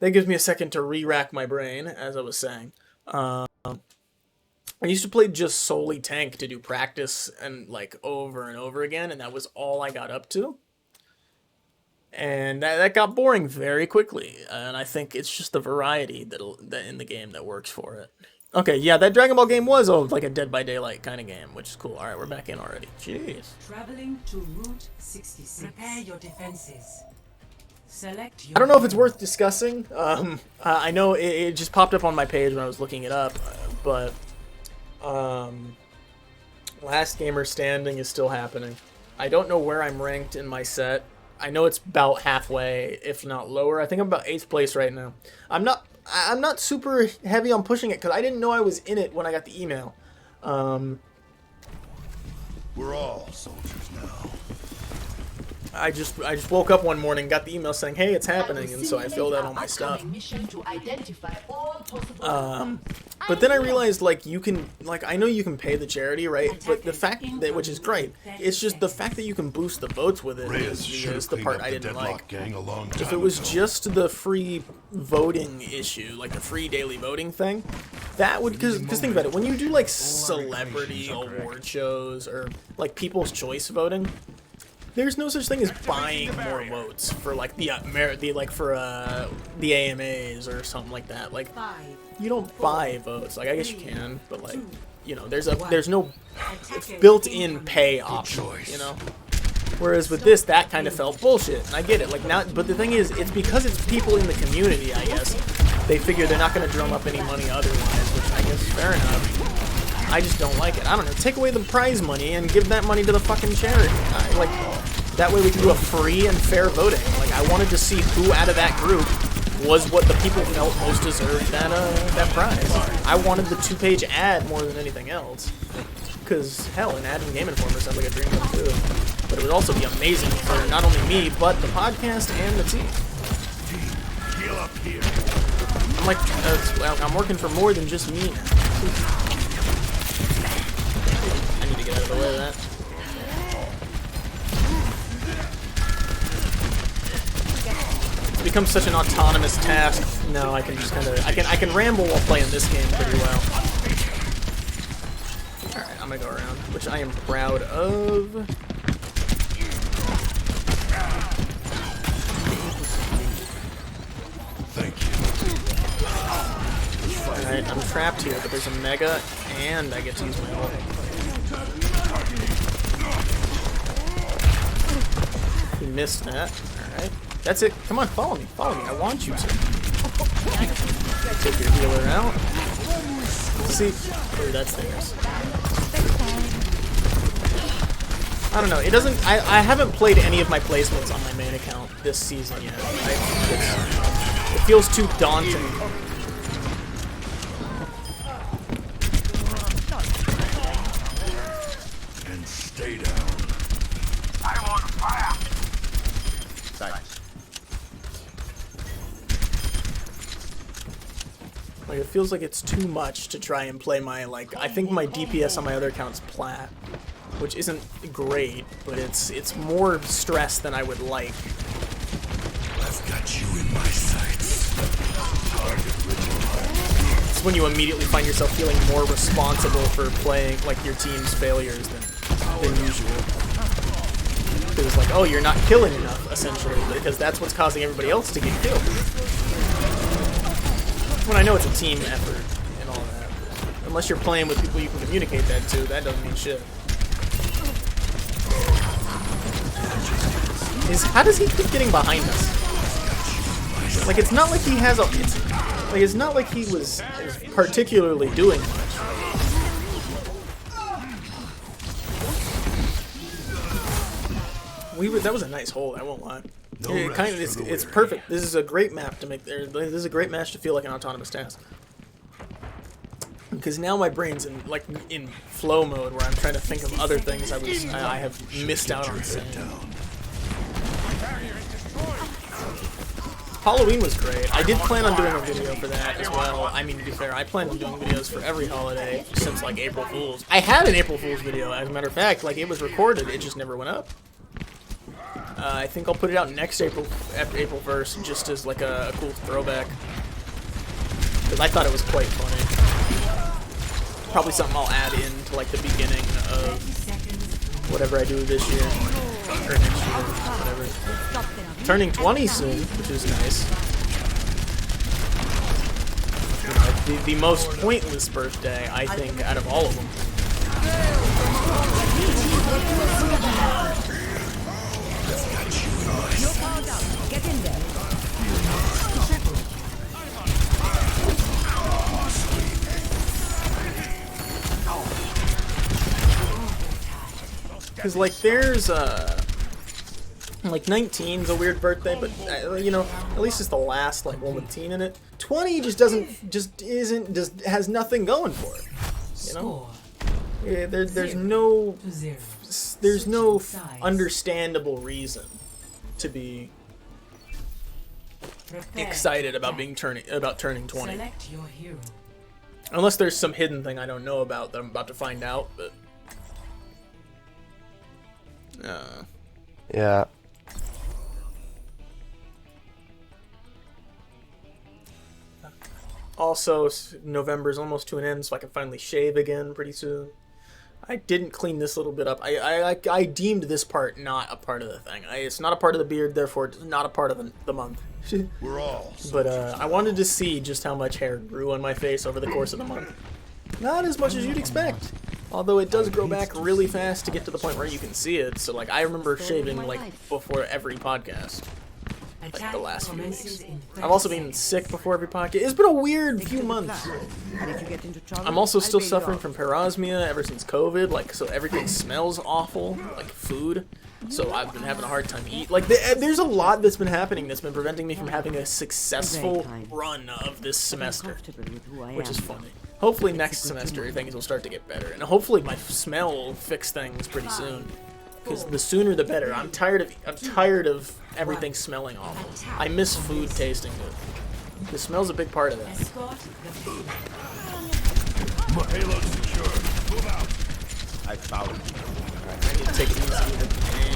Speaker 2: that gives me a second to re-rack my brain, as I was saying. I used to play just solely tank to do practice and like over and over again, and that was all I got up to. And that got boring very quickly, and I think it's just the variety that in the game that works for it. Okay, yeah, that Dragon Ball game was like a Dead by Daylight kind of game, which is cool. All right, we're back in already. Jeez.
Speaker 7: Traveling to Route 66. Prepare your defenses. Select your
Speaker 2: I don't know if it's worth discussing. I know it just popped up on my page when I was looking it up, but Last Gamer Standing is still happening. I don't know where I'm ranked in my set. I know it's about halfway, if not lower. I think I'm about 8th place right now. I'm not super heavy on pushing it because I didn't know I was in it when I got the email.
Speaker 8: We're all soldiers now.
Speaker 2: I just woke up one morning, got the email saying, "Hey, it's happening," and so I filled out all my stuff. But then I realized, like, you can, like, I know you can pay the charity, right? But the fact that, which is great, it's just the fact that you can boost the votes with it is the part I didn't like. If it was just the free voting issue, like the free daily voting thing, that would, because think about it, when you do like celebrity award shows or like People's Choice voting, there's no such thing as buying more votes for like the AMAs or something like that. Like, you don't buy votes. Like, I guess you can, but like, you know, there's no built-in pay option. You know. Whereas with this, that kind of felt bullshit. And I get it. Like now, but the thing is, it's because it's people in the community, I guess. They figure they're not going to drum up any money otherwise, which I guess is fair enough. I just don't like it. I don't know. Take away the prize money and give that money to the fucking charity. Like, that way we can do a free and fair voting. Like, I wanted to see who out of that group was what the people felt most deserved that prize. I wanted the 2-page ad more than anything else. Because, hell, an ad in Game Informer sounds like a dream come true. But it would also be amazing for not only me, but the podcast and the team. I'm like, I'm working for more than just me now. I need to get out of the way of that. It's become such an autonomous task. No, I can just kind of, I can ramble while playing this game pretty well. Alright, I'm gonna go around, which I am proud of. Alright, I'm trapped here, but there's a mega, and I get to use my ult. He missed that. Alright. That's it. Come on, follow me. Follow me. I want you to. Take your healer out. Let's see. Oh, that's theirs. I don't know. It doesn't... I haven't played any of my placements on my main account this season yet. It feels too daunting.
Speaker 8: And stay down.
Speaker 5: I'm on fire.
Speaker 2: Like, it feels like it's too much to try and play my, like, I think my DPS on my other account's plat, which isn't great, but it's more stress than I would like.
Speaker 8: I've got you in my sights.
Speaker 2: It's when you immediately find yourself feeling more responsible for playing, like, your team's failures than usual. Because it's like, oh, you're not killing enough, essentially, because that's what's causing everybody else to get killed. When I know it's a team effort and all that. Unless you're playing with people you can communicate that to, that doesn't mean shit. How does he keep getting behind us? Like, it's not like he has a... It's not like he was particularly doing much. That was a nice hold, I won't lie. It's perfect. This is a great map to make there. This is a great match to feel like an autonomous task. Because now my brain's in flow mode where I'm trying to think of other things I have missed out on saying. Halloween was great. I did plan on doing a video for that as well. I mean, to be fair, I plan on doing videos for every holiday since like April Fool's. I had an April Fool's video, as a matter of fact. Like, it was recorded, it just never went up. I think I'll put it out next April 1st, just as like a cool throwback. Because I thought it was quite funny. Probably something I'll add in to like the beginning of whatever I do this year. Or next year, whatever. Turning 20 soon, which is nice. You know, the most pointless birthday, I think, out of all of them.
Speaker 9: Get in there.
Speaker 2: Because, like, there's, like, 19's a weird birthday, but, you know, at least it's the last, like, one with teen in it. 20 just has nothing going for it, you know? Yeah, there's no understandable reason to be excited about turning 20. Unless there's some hidden thing I don't know about that I'm about to find out, but
Speaker 11: yeah.
Speaker 2: Also, November's almost to an end, so I can finally shave again pretty soon. I didn't clean this little bit up. I deemed this part not a part of the thing. It's not a part of the beard, therefore it's not a part of the month.
Speaker 8: We're all.
Speaker 2: But I wanted to see just how much hair grew on my face over the course of the month. Not as much as you'd expect. Although it does grow back really fast to get to the point where you can see it. So like I remember shaving like before every podcast. Like the last few weeks. I've also been sick before every podcast. It's been a weird few months. I'm also still suffering from parosmia ever since COVID. Like, so everything smells awful, like food. So I've been having a hard time eating. Like, there's a lot that's been happening that's been preventing me from having a successful run of this semester, which is funny. Hopefully next semester things will start to get better, and hopefully my smell will fix things pretty soon. Because the sooner the better. I'm tired of everything smelling awful. I miss food tasting good. The smell's a big part of that.
Speaker 8: My payload's secure. Move out.
Speaker 5: I found it.
Speaker 2: Alright, I need to take it easy with the game.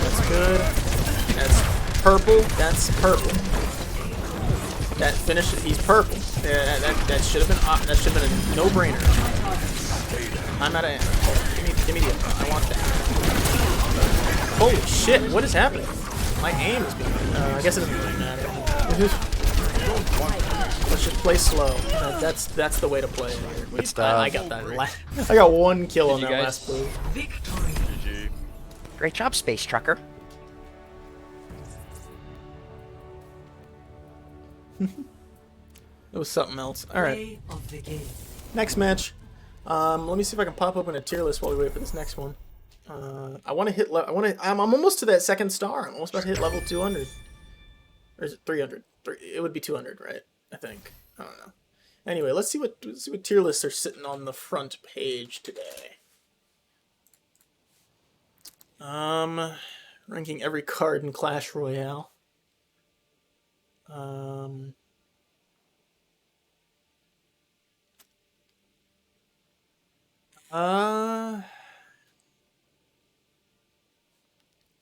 Speaker 2: That's good. That's purple. That's purple. That finish, he's purple. That should have been a no-brainer. I'm out of ammo. Give me the ammo. I want that. Holy shit! What is happening? My aim is being. I guess it doesn't really matter. Let's just play slow. That's the way to play it here. I got that. I got one kill on that last move.
Speaker 7: Victory.
Speaker 11: Great job, Space Trucker.
Speaker 2: It was something else. Alright. Next match. Let me see if I can pop open a tier list while we wait for this next one. I want to hit. I'm almost to that second star. I'm almost about to hit level 200. Or is it 300? It would be 200, right? I think. I don't know. Anyway, let's see what tier lists are sitting on the front page today. Ranking every card in Clash Royale. I'm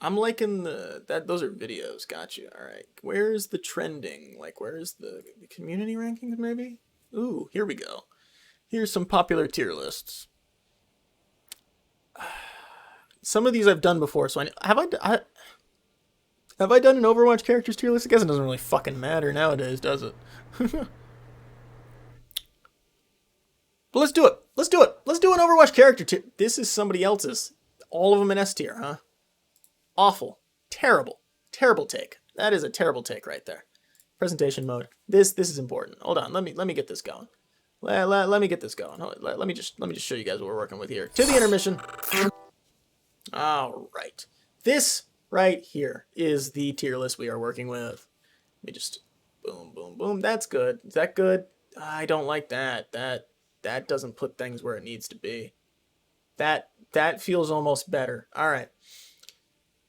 Speaker 2: liking those are videos. Got you. All right. Where's the trending? Like, where's the community rankings? Maybe. Ooh, here we go. Here's some popular tier lists. Some of these I've done before, so have I done an Overwatch characters tier list? I guess it doesn't really fucking matter nowadays, does it? But let's do it. Let's do it. Let's do an Overwatch character tier. This is somebody else's. All of them in S tier, huh? Awful. Terrible. Terrible take. That is a terrible take right there. Presentation mode. This is important. Hold on. Let me get this going. Let me get this going. Let me just show you guys what we're working with here. To the intermission. All right. This right here is the tier list we are working with. Let me just boom, boom, boom. That's good. Is that good? I don't like that. That doesn't put things where it needs to be. That feels almost better. All right.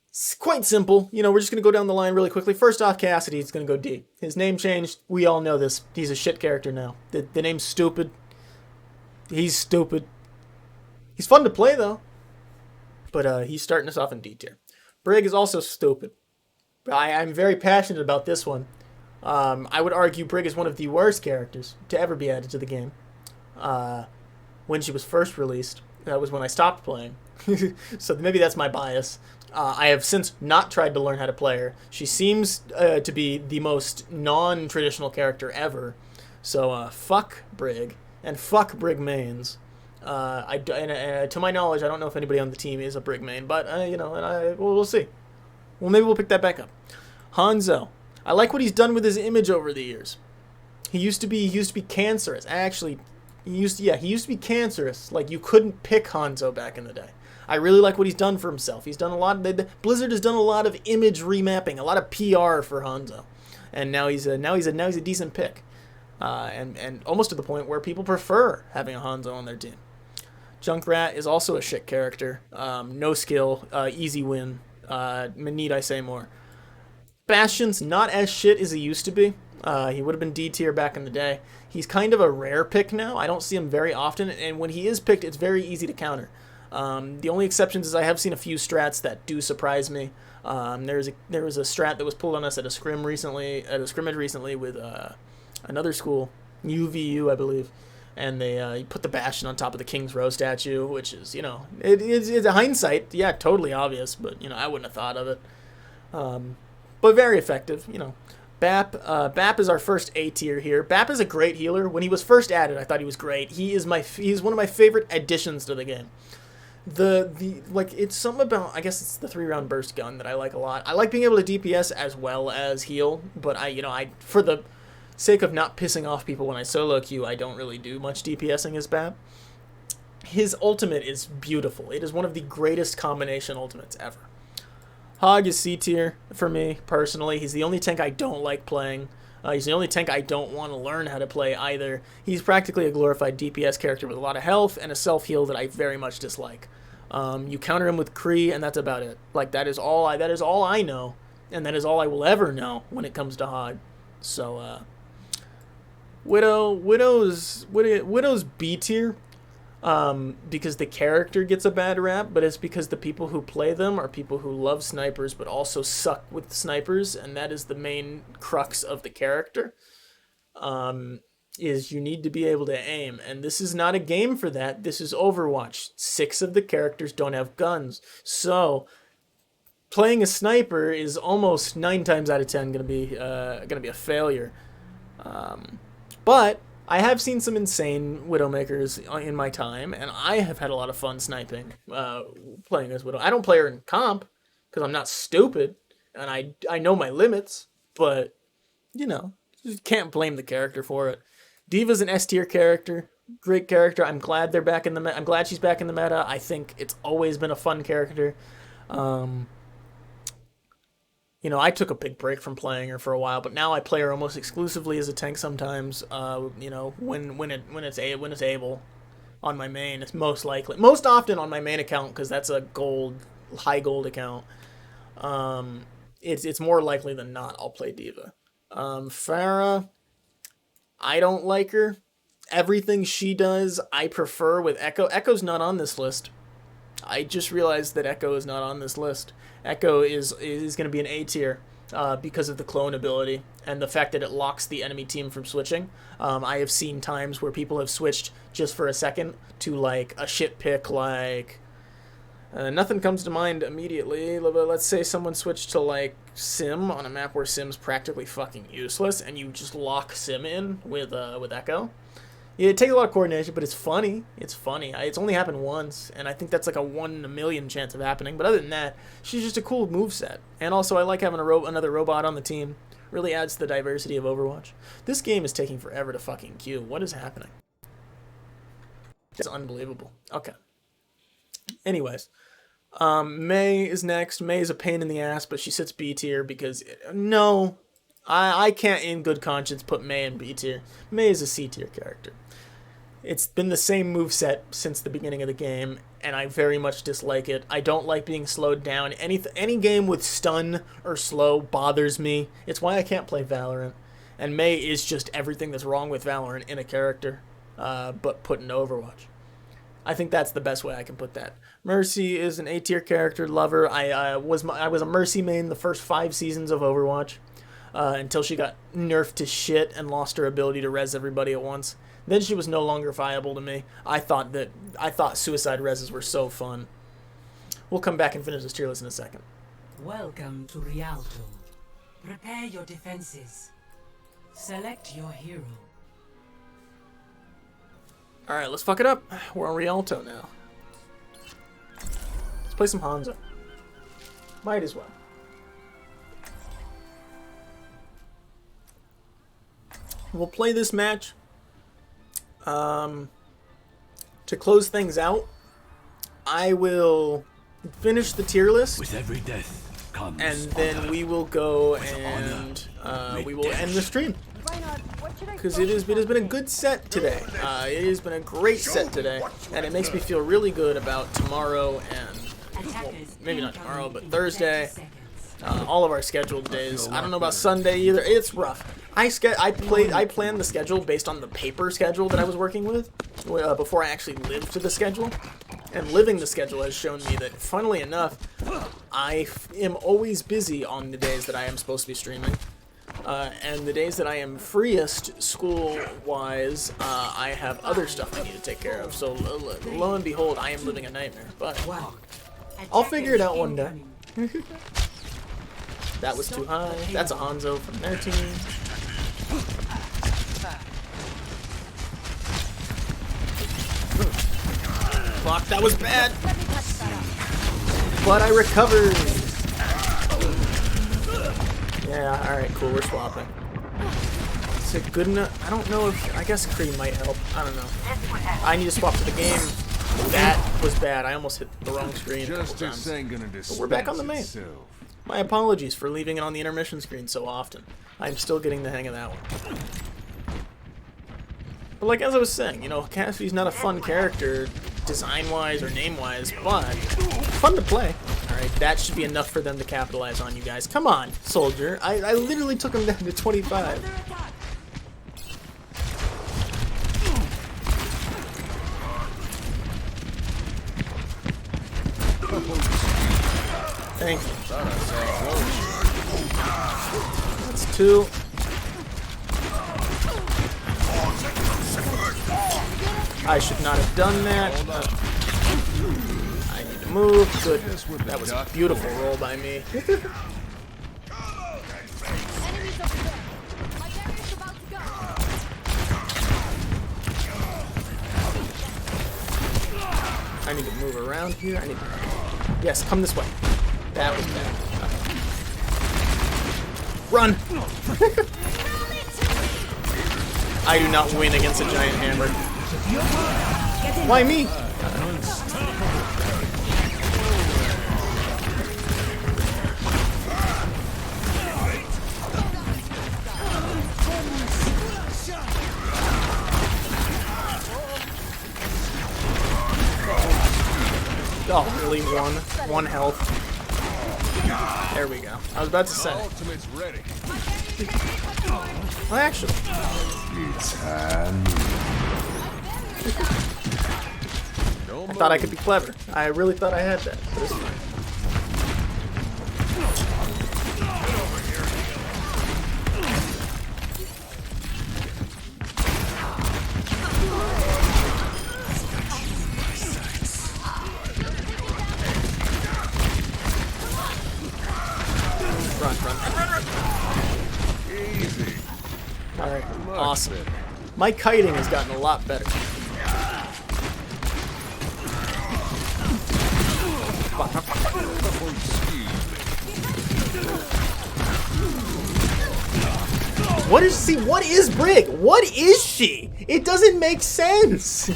Speaker 2: It's quite simple. You know, we're just going to go down the line really quickly. First off, Cassidy is going to go D. His name changed. We all know this. He's a shit character now. The name's stupid. He's stupid. He's fun to play, though. But he's starting us off in D tier. Brig is also stupid. I'm very passionate about this one. I would argue Brig is one of the worst characters to ever be added to the game. When she was first released, that was when I stopped playing. So maybe that's my bias. I have since not tried to learn how to play her. She seems to be the most non-traditional character ever. So fuck Brig, and fuck Brig mains. To my knowledge, I don't know if anybody on the team is a Brig main, but you know, we'll see. Well, maybe we'll pick that back up. Hanzo. I like what he's done with his image over the years. He used to be cancerous. Actually, he used to be cancerous. Like, you couldn't pick Hanzo back in the day. I really like what he's done for himself. He's done a lot. Blizzard has done a lot of image remapping, a lot of PR for Hanzo, and now he's a decent pick, and almost to the point where people prefer having a Hanzo on their team. Junkrat is also a shit character. No skill, easy win. Need I say more? Bastion's not as shit as he used to be. He would have been D tier back in the day. He's kind of a rare pick now. I don't see him very often, and when he is picked, it's very easy to counter. The only exceptions is I have seen a few strats that do surprise me. There was a strat that was pulled on us at a scrimmage recently with another school, UVU, I believe, and they put the Bastion on top of the King's Row statue, which is, you know, it's a hindsight, yeah, totally obvious, but you know, I wouldn't have thought of it. But very effective, you know. Bap is our first A tier here. Bap is a great healer. When he was first added, I thought he was great. He's one of my favorite additions to the game. Like, it's something about, I guess it's the 3-round burst gun that I like a lot. I like being able to DPS as well as heal, but I for the sake of not pissing off people when I solo queue, I don't really do much DPSing as Bap. His ultimate is beautiful. It is one of the greatest combination ultimates ever. Hog is C tier for me, personally. He's the only tank I don't like playing. He's the only tank I don't want to learn how to play either. He's practically a glorified DPS character with a lot of health and a self-heal that I very much dislike. You counter him with Kree, and that's about it. Like, that is all I know, and that is all I will ever know when it comes to Hog. So, Widow's B tier. Because the character gets a bad rap, but it's because the people who play them are people who love snipers but also suck with snipers, and that is the main crux of the character, is you need to be able to aim, and this is not a game for that. This is Overwatch. 6 of the characters don't have guns, so playing a sniper is almost 9 times out of 10 gonna be a failure. But I have seen some insane Widowmakers in my time, and I have had a lot of fun sniping, playing as Widow. I don't play her in comp, because I'm not stupid, and I know my limits, but, you know, you can't blame the character for it. D.Va's an S tier character, great character. I'm glad they're back in the I'm glad she's back in the meta. I think it's always been a fun character. You know, I took a big break from playing her for a while, but now I play her almost exclusively as a tank sometimes. You know, when it's able on my main, it's most often on my main account, because that's a high gold account. It's more likely than not I'll play D.Va. Pharah, I don't like her. Everything she does, I prefer with Echo. Echo's not on this list. I just realized that Echo is not on this list. Echo is going to be an A tier because of the clone ability and the fact that it locks the enemy team from switching. I have seen times where people have switched just for a second to, like, a shit pick, like... nothing comes to mind immediately. Let's say someone switched to, like, Sim on a map where Sim's practically fucking useless, and you just lock Sim in with Echo. Yeah, it takes a lot of coordination, but it's funny. It's funny. It's only happened once, and I think that's like a 1 in a million chance of happening. But other than that, she's just a cool moveset. And also, I like having another robot on the team. Really adds to the diversity of Overwatch. This game is taking forever to fucking queue. What is happening? It's unbelievable. Okay. Anyways. Mei is next. Mei is a pain in the ass, but she sits B tier because... No. I can't in good conscience put Mei in B tier. Mei is a C tier character. It's been the same moveset since the beginning of the game, and I very much dislike it. I don't like being slowed down. Any game with stun or slow bothers me. It's why I can't play Valorant. And Mei is just everything that's wrong with Valorant in a character, but put in Overwatch. I think that's the best way I can put that. Mercy is an A tier character, lover. I was a Mercy main the first 5 seasons of Overwatch, until she got nerfed to shit and lost her ability to res everybody at once. Then she was no longer viable to me. I thought suicide reses were so fun. We'll come back and finish this tier list in a second.
Speaker 7: Welcome to Rialto. Prepare your defenses. Select your hero.
Speaker 2: Alright, let's fuck it up. We're on Rialto now. Let's play some Hanzo. Might as well. We'll play this match. To close things out, I will finish the tier list.
Speaker 8: With every death comes
Speaker 2: and then we will go and we will end the stream. Because it has been a good set today. It has been a great set today, and it makes me feel really good about tomorrow and, well, maybe not tomorrow, but Thursday. All of our scheduled days. I don't know about Sunday either. It's rough. I planned the schedule based on the paper schedule that I was working with before I actually lived to the schedule. And living the schedule has shown me that, funnily enough, I am always busy on the days that I am supposed to be streaming. And the days that I am freest school-wise, I have other stuff I need to take care of. So, lo and behold, I am living a nightmare. But I'll figure it out one day. That was too high. That's a Hanzo from their team. Block, that was bad. But I recovered. Yeah, alright, cool, we're swapping. Is it good enough? I don't know if... I guess Kree might help. I don't know. I need to swap to the game. That was bad. I almost hit the wrong screen a couple times. But we're back on the main. My apologies for leaving it on the intermission screen so often. I'm still getting the hang of that one. But like as I was saying, you know, Cassidy's not a fun character design-wise or name-wise, but fun to play. Alright, that should be enough for them to capitalize on, you guys. Come on, soldier. I literally took him down to 25. Thank you. That's 2. I should not have done that. I need to move. Good. That was a beautiful roll by me. I need to move around here. I need to... Yes, come this way. That was bad. Run! I do not win against a giant hammer. Why me? Oh, really? One health. There we go. I was about to say. Well, actually. I thought I could be clever. I really thought I had that, but it's fine. Alright, awesome. My kiting has gotten a lot better. What is Brig? What is she? It doesn't make sense.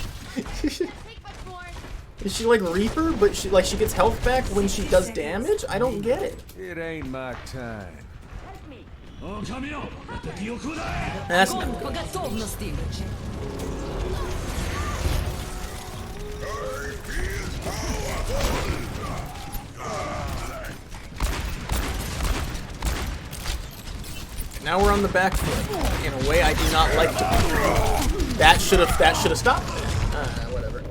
Speaker 2: Is she like Reaper, but she gets health back when she does damage? I don't get it.
Speaker 5: It ain't my time.
Speaker 2: That's not good. Now we're on the back foot in a way I do not like to. That should have stopped it. Whatever.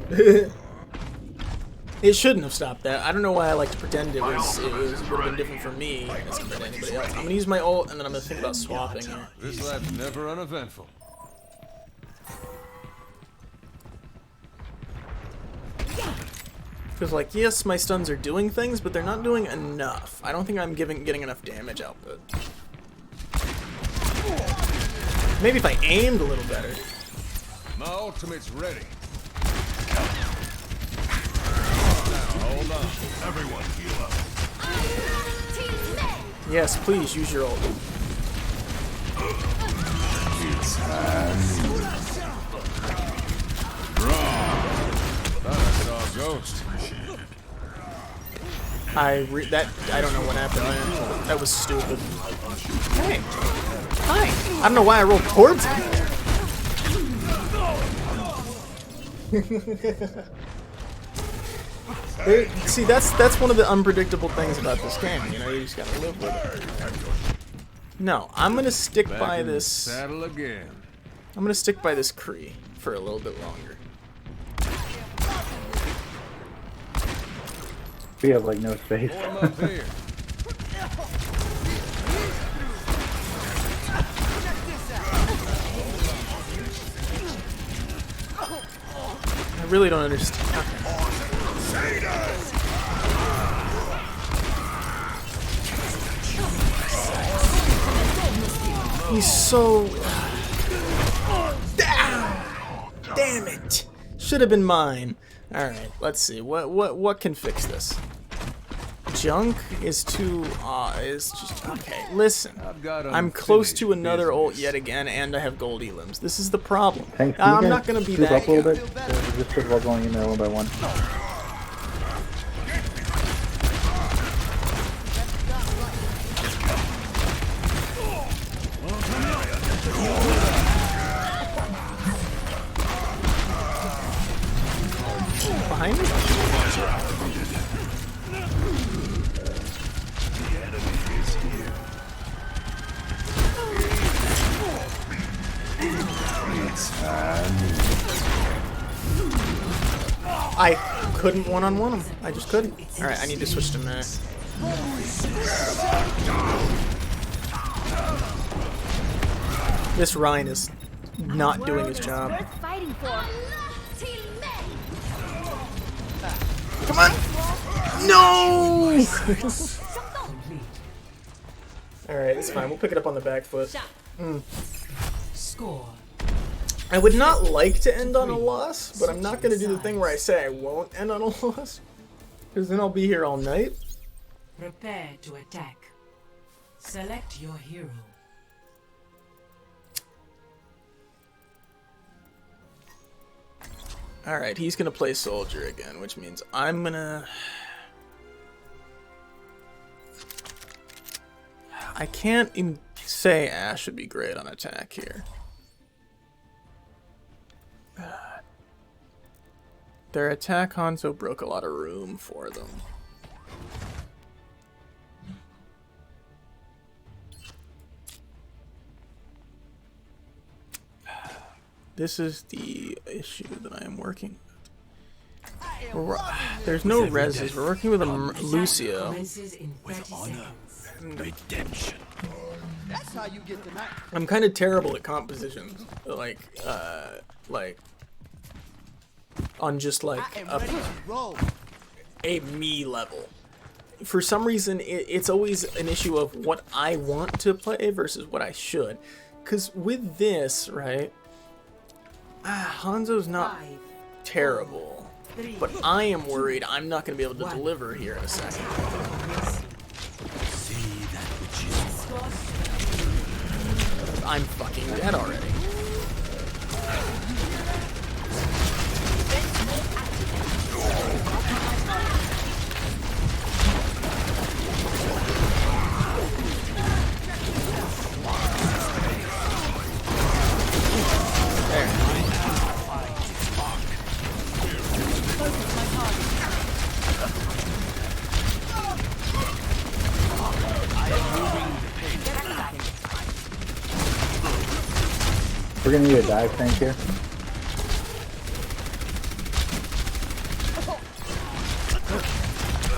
Speaker 2: It shouldn't have stopped that. I don't know why I like to pretend it would have been different for me as compared to anybody else. I'm gonna use my ult and then I'm gonna think about swapping here.
Speaker 5: This lab's never uneventful.
Speaker 2: Because like, yes, my stuns are doing things, but they're not doing enough. I don't think I'm getting enough damage output. Maybe if I aimed a little better.
Speaker 5: My ultimate's ready. Hold on. Everyone heal up.
Speaker 2: Yes, please use your ult.
Speaker 5: Ghost.
Speaker 2: I don't know what happened, man. That was stupid. Hey. Hi. I don't know why I rolled towards him. See, that's one of the unpredictable things about this game. You know, you just gotta live with it. No, I'm gonna stick by this.
Speaker 5: Saddle again.
Speaker 2: I'm gonna stick by this Kree for a little bit longer.
Speaker 12: We have like no space.
Speaker 2: I really don't understand. He's so... Damn it! Should have been mine. Alright, let's see. What can fix this? Junk is too... is just... Okay, listen. I'm close to another ult yet again, and I have gold elims. This is the problem. I'm not going to be that
Speaker 12: guy. Just talk about going in there one by one.
Speaker 2: Behind me? I couldn't one-on-one him. I just couldn't. Alright, I need to switch to mech. This Ryan is not doing his job. Come on! No! Alright, it's fine. We'll pick it up on the back foot.
Speaker 7: Score.
Speaker 2: I would not like to end on a loss, but I'm not going to do the thing where I say I won't end on a loss, because then I'll be here all night.
Speaker 7: Prepare to attack. Select your hero.
Speaker 2: Alright, he's going to play soldier again, which means I'm going to... I can't even say Ash would be great on attack here. Their attack Hanzo broke a lot of room for them. This is the issue that I am working with. There's no reses. We're working with a Lucio.
Speaker 8: With honor and redemption.
Speaker 3: That's how you get the night.
Speaker 2: I'm kind of terrible at compositions. Like on just like a me level. For some reason, it's always an issue of what I want to play versus what I should. Because with this, right, Hanzo's not terrible, but I am worried I'm not going to be able to deliver here in a second. I'm fucking dead already.
Speaker 12: We're gonna need a dive tank here.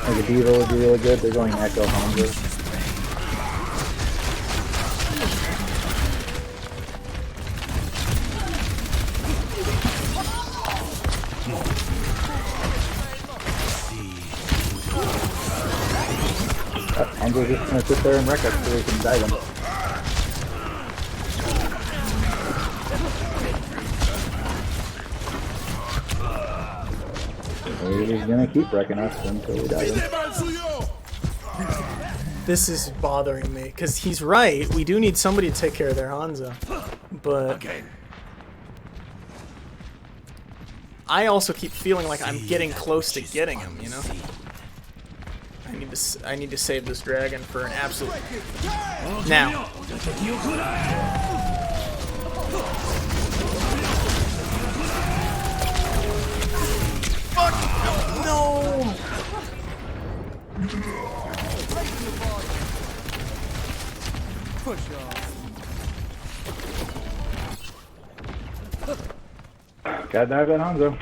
Speaker 12: Like a Diva would be really good. They're going Echo Hanzo. Hanzo's just gonna sit there and wreck us so we can dive him. He's gonna keep wrecking us until we die.
Speaker 2: This is bothering me, because he's right. We do need somebody to take care of their Hanzo. But I also keep feeling like I'm getting close to getting him, you know? I need to save this dragon for an absolute... Now. Fuck! No!
Speaker 12: Gotta dive that Hanzo.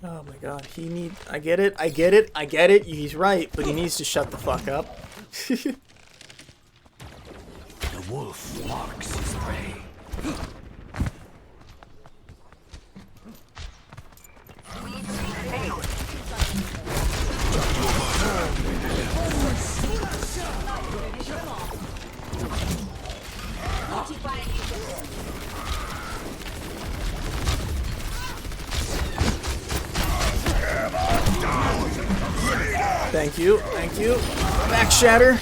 Speaker 2: Oh my god, he need... I get it, he's right, but he needs to shut the fuck up.
Speaker 8: The wolf marks his prey.
Speaker 2: you. Thank you. Back shatter.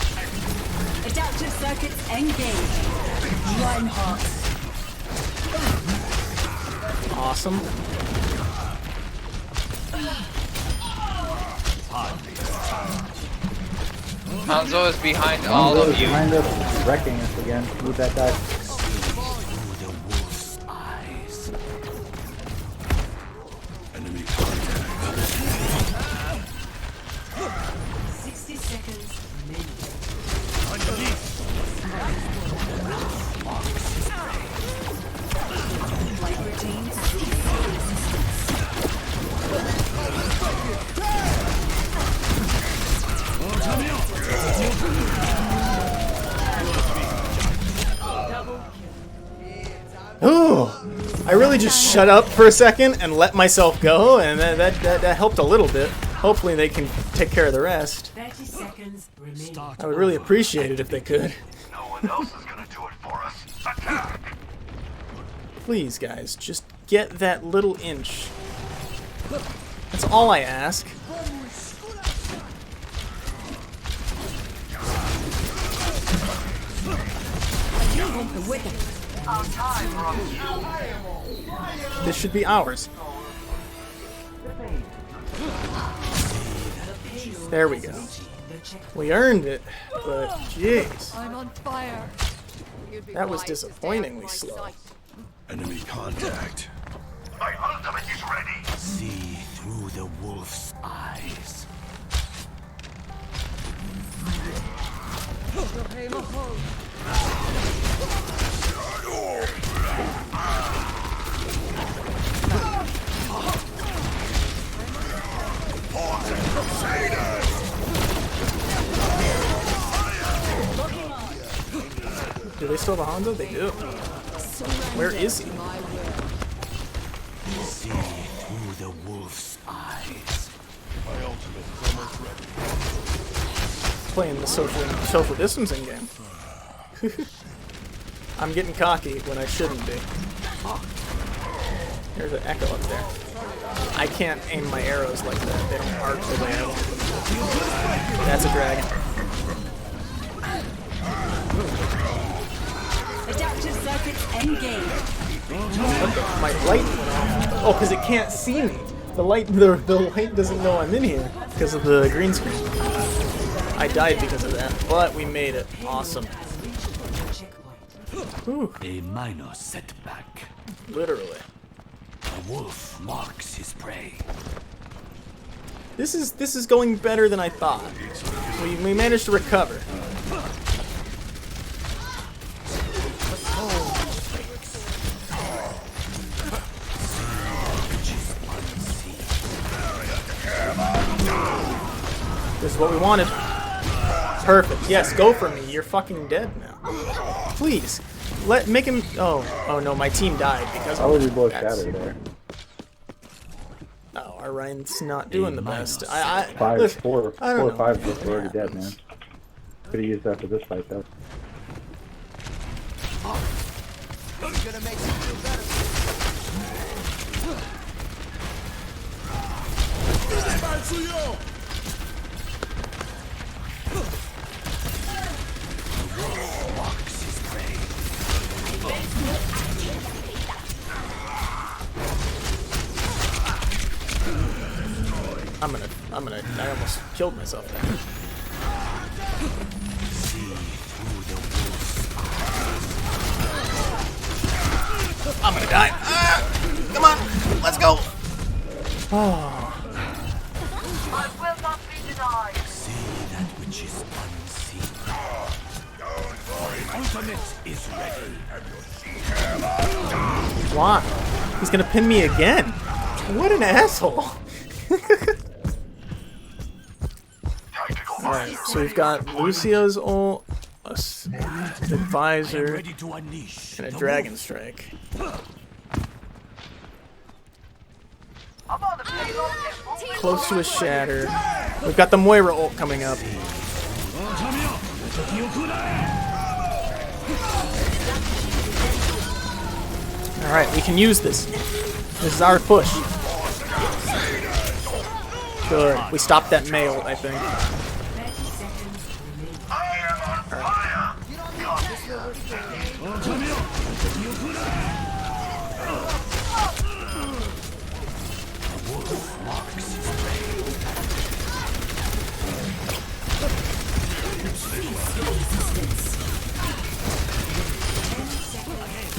Speaker 7: Adaptive circuits engaged. Reinhardt.
Speaker 2: Awesome.
Speaker 13: Hanzo is behind all of you.
Speaker 12: Behind us, wrecking us again. Move that guy.
Speaker 8: Through the wolf's eyes. Enemy contact.
Speaker 7: 60 seconds remaining. Flight routines.
Speaker 2: Ooh, I really just shut up for a second and let myself go, and that helped a little bit. Hopefully they can take care of the rest.
Speaker 7: 30 seconds remaining.
Speaker 2: I would really appreciate it if they could.
Speaker 8: No one else is gonna do it for us. Attack!
Speaker 2: Please, guys, just get that little inch. That's all I ask. This should be ours. There we go. We earned it, but jeez.
Speaker 9: I'm on fire.
Speaker 2: That was disappointingly slow.
Speaker 8: Enemy contact. My ultimate is ready. See through the wolf's eyes.
Speaker 2: Do they still have a Hanzo? They do. Where is he?
Speaker 8: See through the wolf's eyes. My ultimate is almost ready.
Speaker 2: Playing the social distancing game. I'm getting cocky when I shouldn't be. There's an echo up there. I can't aim my arrows like that. They don't arc the way I want them to. That's a dragon.
Speaker 7: Adaptive circuits engaged.
Speaker 2: My light went off. Oh, because it can't see me. The light doesn't know I'm in here because of the green screen. I died because of that, but we made it. Awesome. Whew.
Speaker 8: A minor setback.
Speaker 2: Literally.
Speaker 8: The wolf marks his prey.
Speaker 2: This is going better than I thought. We managed to recover. This is what we wanted. Perfect. Yes, go for me. You're fucking dead now. Please. Make him. Oh no, my team died because
Speaker 12: How would we both shatter there?
Speaker 2: Oh, our Ryan's not doing the best.
Speaker 12: Four or five was already dead, man. Could have used that for this fight, though.
Speaker 3: Gonna make you feel better.
Speaker 2: I almost killed myself there. I'm gonna die. Come on, let's go. Oh.
Speaker 9: I will not be denied.
Speaker 8: See that which is unseen. Ultimate is ready.
Speaker 2: Why? He's gonna pin me again. What an asshole. Alright, so we've got Lucio's ult, the visor, and a dragon strike. Close to a shatter. We've got the Moira ult coming up. Alright, we can use this. This is our push. Good. We stopped that Mei ult, I think.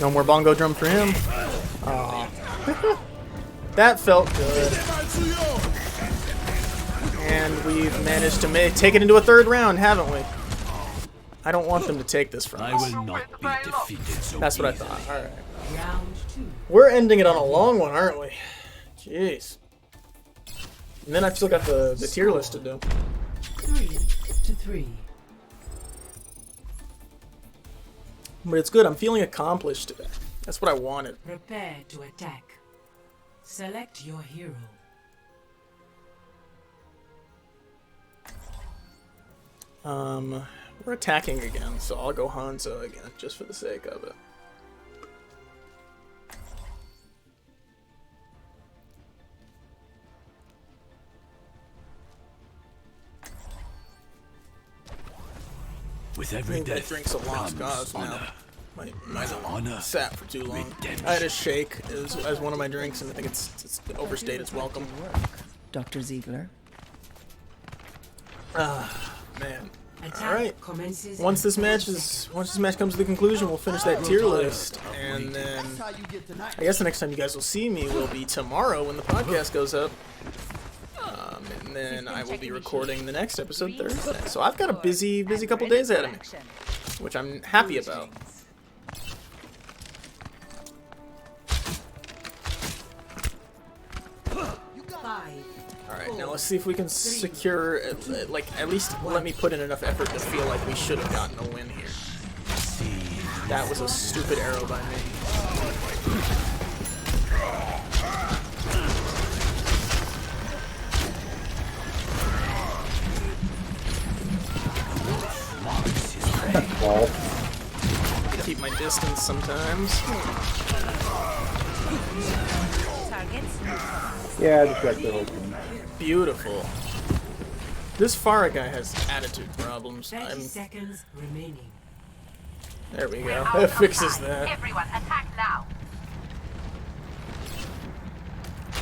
Speaker 2: No more bongo drum for him. Aw. That felt good. And we've managed to take it into a third round, haven't we? I don't want them to take this from us.
Speaker 8: I will not be defeated so
Speaker 2: That's what I thought. Alright.
Speaker 7: Round 2.
Speaker 2: We're ending it on a long one, aren't we? Jeez. And then I've still got the tier list to do.
Speaker 7: 3-3.
Speaker 2: But it's good. I'm feeling accomplished today. That's what I wanted.
Speaker 7: Prepare to attack. Select your hero.
Speaker 2: We're attacking again, so I'll go Hanzo again, just for the sake of it.
Speaker 8: With every
Speaker 2: That
Speaker 8: death
Speaker 2: drink's a lost cause now. Might have sat for too long. I had a shake as one of my drinks, and I think it's overstayed its welcome.
Speaker 14: Dr. Ziegler.
Speaker 2: Ah, man.
Speaker 7: Attack
Speaker 2: All right.
Speaker 7: commences
Speaker 2: Once this match comes to the conclusion, we'll finish that tier list, and then I guess the next time you guys will see me will be tomorrow when the podcast goes up. And then I will be recording the next episode Thursday. So I've got a busy couple days ahead of me, which I'm happy about. Alright, now let's see if we can secure, like, at least let me put in enough effort to feel like we should have gotten a win here. That was a stupid arrow by me. Keep my distance sometimes.
Speaker 12: Yeah, I just got the whole thing.
Speaker 2: Beautiful. This Farah guy has attitude problems.
Speaker 7: 30 seconds remaining.
Speaker 2: There we go. That fixes that.
Speaker 9: Everyone, attack now.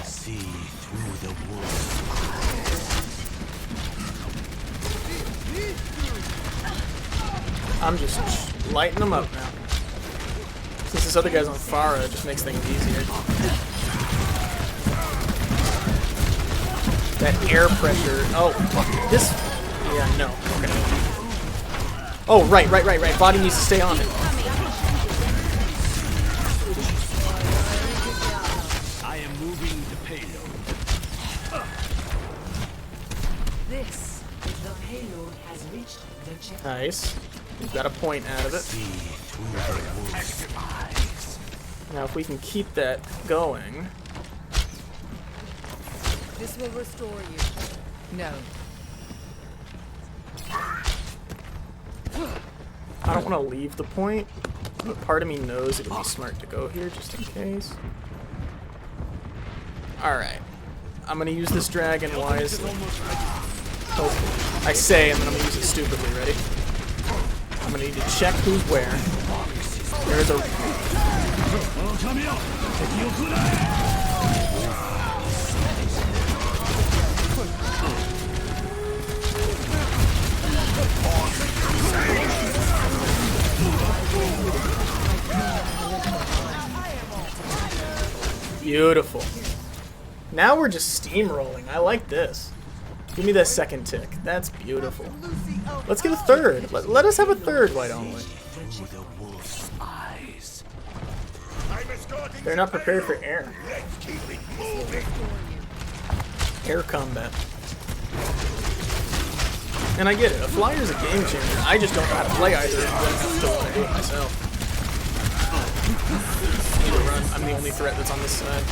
Speaker 8: See through the wolf's
Speaker 2: I'm just lighting them up now. Since this other guy's on Farah, it just makes things easier. That air pressure. Oh, this. Yeah, no. Okay. Oh, right. Body needs to stay on it.
Speaker 8: I am moving the payload.
Speaker 7: This, the payload has reached the checkpoint.
Speaker 2: Nice. We've got a point out of it. Now, if we can keep that going.
Speaker 14: This will restore you. No.
Speaker 2: I don't want to leave the point, but part of me knows it would be smart to go here just in case. Alright. I'm going to use this dragon wisely. Oh, I say, and then I'm going to use it stupidly. Ready? I'm going to need to check who's where. There's a... Beautiful. Now we're just steamrolling. I like this. Give me that second tick. That's beautiful. Let's get a third. Let us have a third, why don't we? They're not prepared for air. Air combat. And I get it. A flyer is a game changer. I just don't know how to play either. I don't want to do it myself. I need to run. I'm the only threat that's on this side.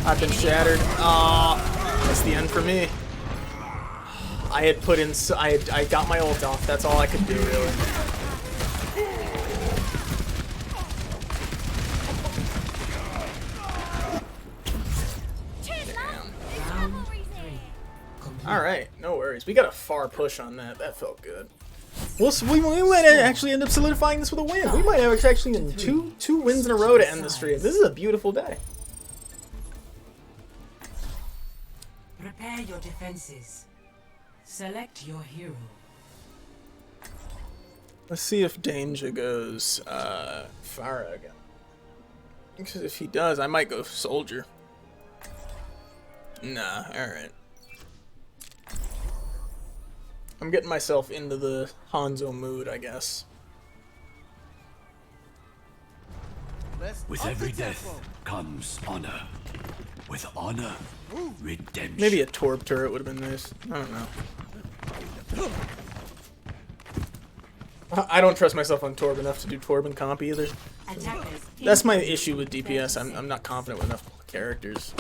Speaker 2: I've been shattered. That's the end for me. I had put in. I got my ult off. That's all I could do, really. Damn. flurries. We got a far push on that. That felt good. We might actually end up solidifying this with a win. We might have actually in two wins in a row to end the stream. This is a beautiful day.
Speaker 7: Prepare your defenses. Select your hero.
Speaker 2: Let's see if Danger goes Pharah again. Because if he does, I might go Soldier. Nah, alright. I'm getting myself into the Hanzo mood, I guess.
Speaker 8: With every death comes honor. With honor, redemption.
Speaker 2: Maybe a Torb turret would have been nice. I don't know. I don't trust myself on Torb enough to do Torb and comp either. That's my issue with DPS. I'm not confident with enough characters.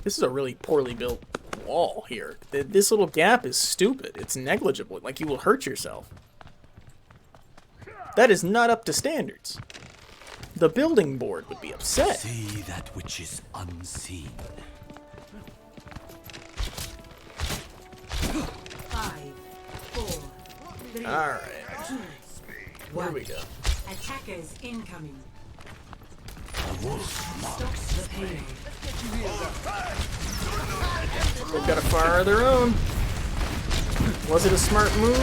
Speaker 2: This is a really poorly built wall here. This little gap is stupid. It's negligible. Like, you will hurt yourself. That is not up to standards. The building board would be upset.
Speaker 8: See that which is unseen.
Speaker 7: 5, 4, 3,
Speaker 2: Alright.
Speaker 7: 2,
Speaker 2: Where we go?
Speaker 7: Attackers incoming.
Speaker 8: Stop
Speaker 7: the payload.
Speaker 2: They've got a fire of their own. Was it a smart move?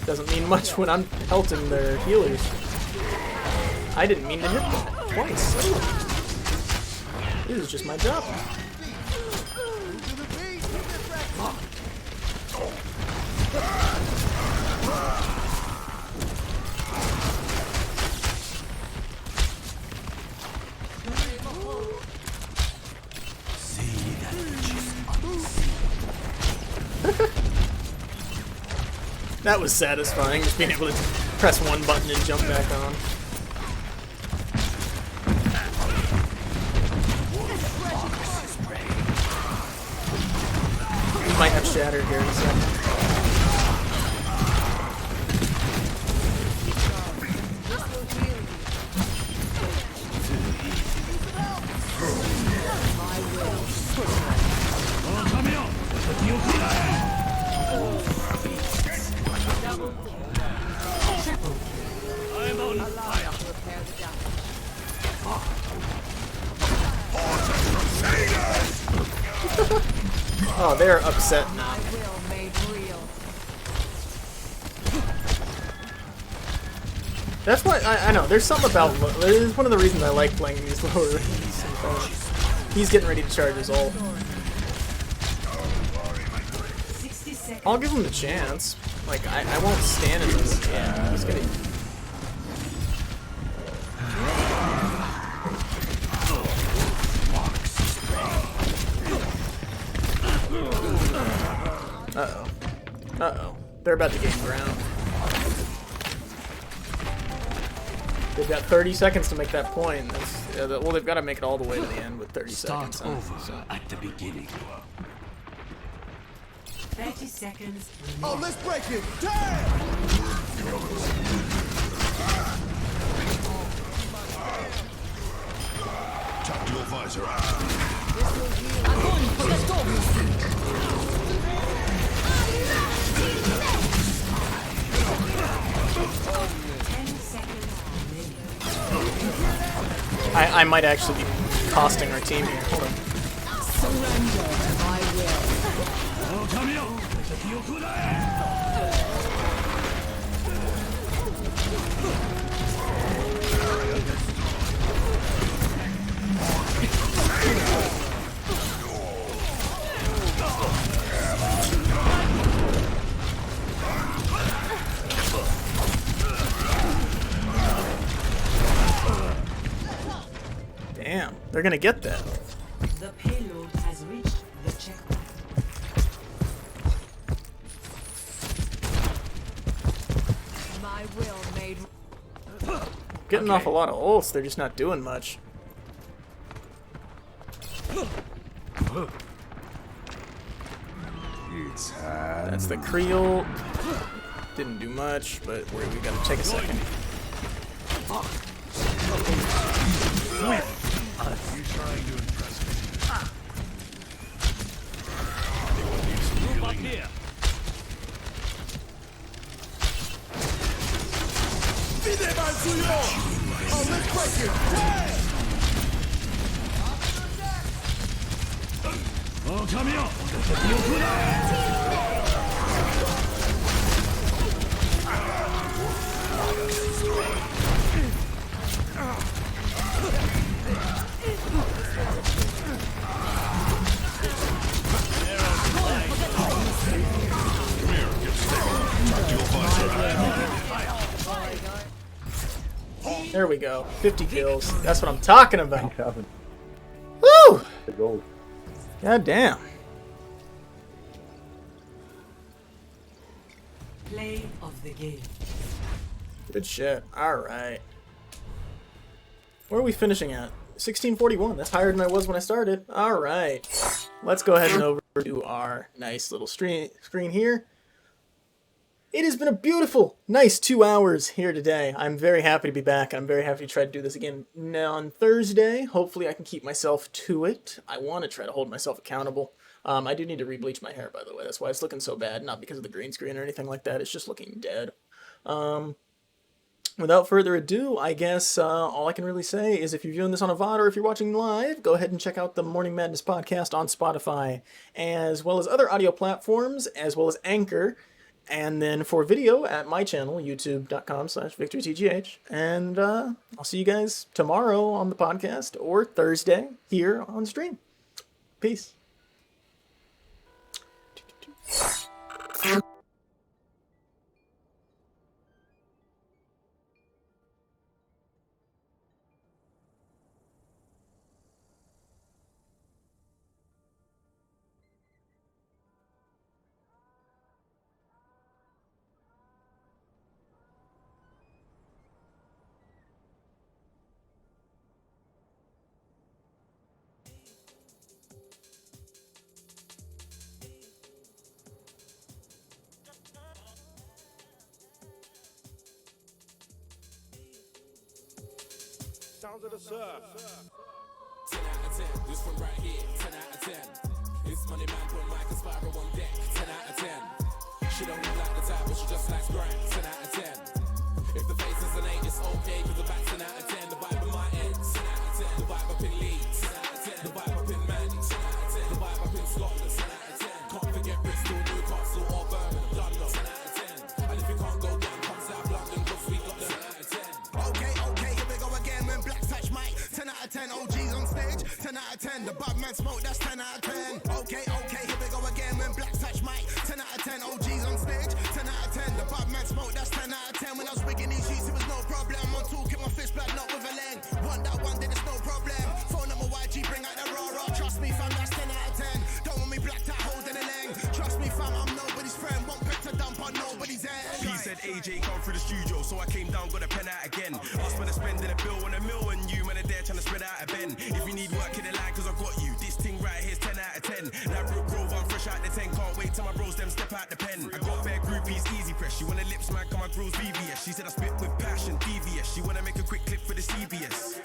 Speaker 2: Doesn't mean much when I'm pelting their healers. I didn't mean to hit them twice. This is just my job. That was satisfying, just being able to press one button and jump back on. We might have Shatter here in a second. Oh, they're upset now. That's why I know. There's something about. It's one of the reasons I like playing these lower ranks. He's getting ready to charge his ult. I'll give him the chance. Like I won't stand in this. Yeah, he's gonna. Uh-oh. Uh-oh. They're about to gain ground. They've got 30 seconds to make that point. Well, they've got to make it all the way to the end with 30 seconds.
Speaker 8: Start over at the beginning.
Speaker 7: 30 seconds.
Speaker 5: Oh, let's break it! Damn!
Speaker 8: Tactical visor.
Speaker 2: I might actually be costing our team here. Hold on.
Speaker 14: Surrender to my will.
Speaker 2: Damn, they're gonna get that.
Speaker 7: The payload has reached the checkpoint.
Speaker 14: My will made.
Speaker 2: Getting off a lot of ults, they're just not doing much. That's the Creole. Didn't do much, but we gotta take a second.
Speaker 8: trying to impress me.
Speaker 5: Move up here.
Speaker 8: Oh, let's break it! Oh, come
Speaker 2: There we go. 50 kills. That's what I'm talking about. Woo! God damn.
Speaker 7: Play of the game.
Speaker 2: Good shit. Alright. Where are we finishing at? 1641. That's higher than I was when I started. Alright. Let's go ahead and over to our nice little screen here. It has been a beautiful, nice 2 hours here today. I'm very happy to be back. I'm very happy to try to do this again on Thursday. Hopefully I can keep myself to it. I want to try to hold myself accountable. I do need to re-bleach my hair, by the way. That's why it's looking so bad. Not because of the green screen or anything like that. It's just looking dead. Without further ado, I guess all I can really say is if you're viewing this on a VOD or if you're watching live, go ahead and check out the Morning Madness podcast on Spotify, as well as other audio platforms, as well as Anchor. And then for video at my channel, youtube.com/VictoryTGH. And I'll see you guys tomorrow on the podcast or Thursday here on stream. Peace.
Speaker 1: Sounds of the surf. 10 out of 10, this one right here, 10 out of 10. This money man put Mike and Spyro on deck, 10 out of 10. She don't look like the type, but she just likes grind, 10 out of 10. If the face is an 8, it's okay, cause the back's 10 out of 10. The vibe in my end, 10 out of 10. The vibe up in Leeds, 10 out of 10. The vibe up in Mandy, 10 out of 10. The vibe up in Scotland, 10 out of 10. Can't forget Bristol, Newcastle, or Birmingham, London, 10 out of 10. And if you can't go down, come South London, cause we got them 10 out of 10. Okay, here we go again when Black touch Mike, 10 out of 10. OGs on stage, 10 out of 10. The Bugman smoke, that's 10 out of 10. Okay, here we go again when Black touch Mike, 10 out of 10. OGs on stage, 10 out of 10. The Bugman smoke, that's 10 out of 10. When I was rigging these sheets, it was no problem. I'm talking my fish blood, not with a leng. One that one, then it's no problem. Phone number YG, bring out the raw. Trust me, fam, that's 10 out of 10. Don't want me blacked out, holding a leng. Trust me, fam, I'm nobody's friend. Won't pick to dump on nobody's end.
Speaker 15: He said AJ come through the studio, so I came down, got a pen out again. Us better spending a bill on a mill, and you man are there trying to spread out a Ben. If you need work in the line, cause I got you. This thing right here's 10 out of 10. That Brook Grove, I'm fresh out the 10. Can't wait till my bros them step out the pen. I got bare groupies, easy press. She wanna lips, man, come my grills BBS. She said I spit with passion, devious. She wanna make a quick clip for the CBS.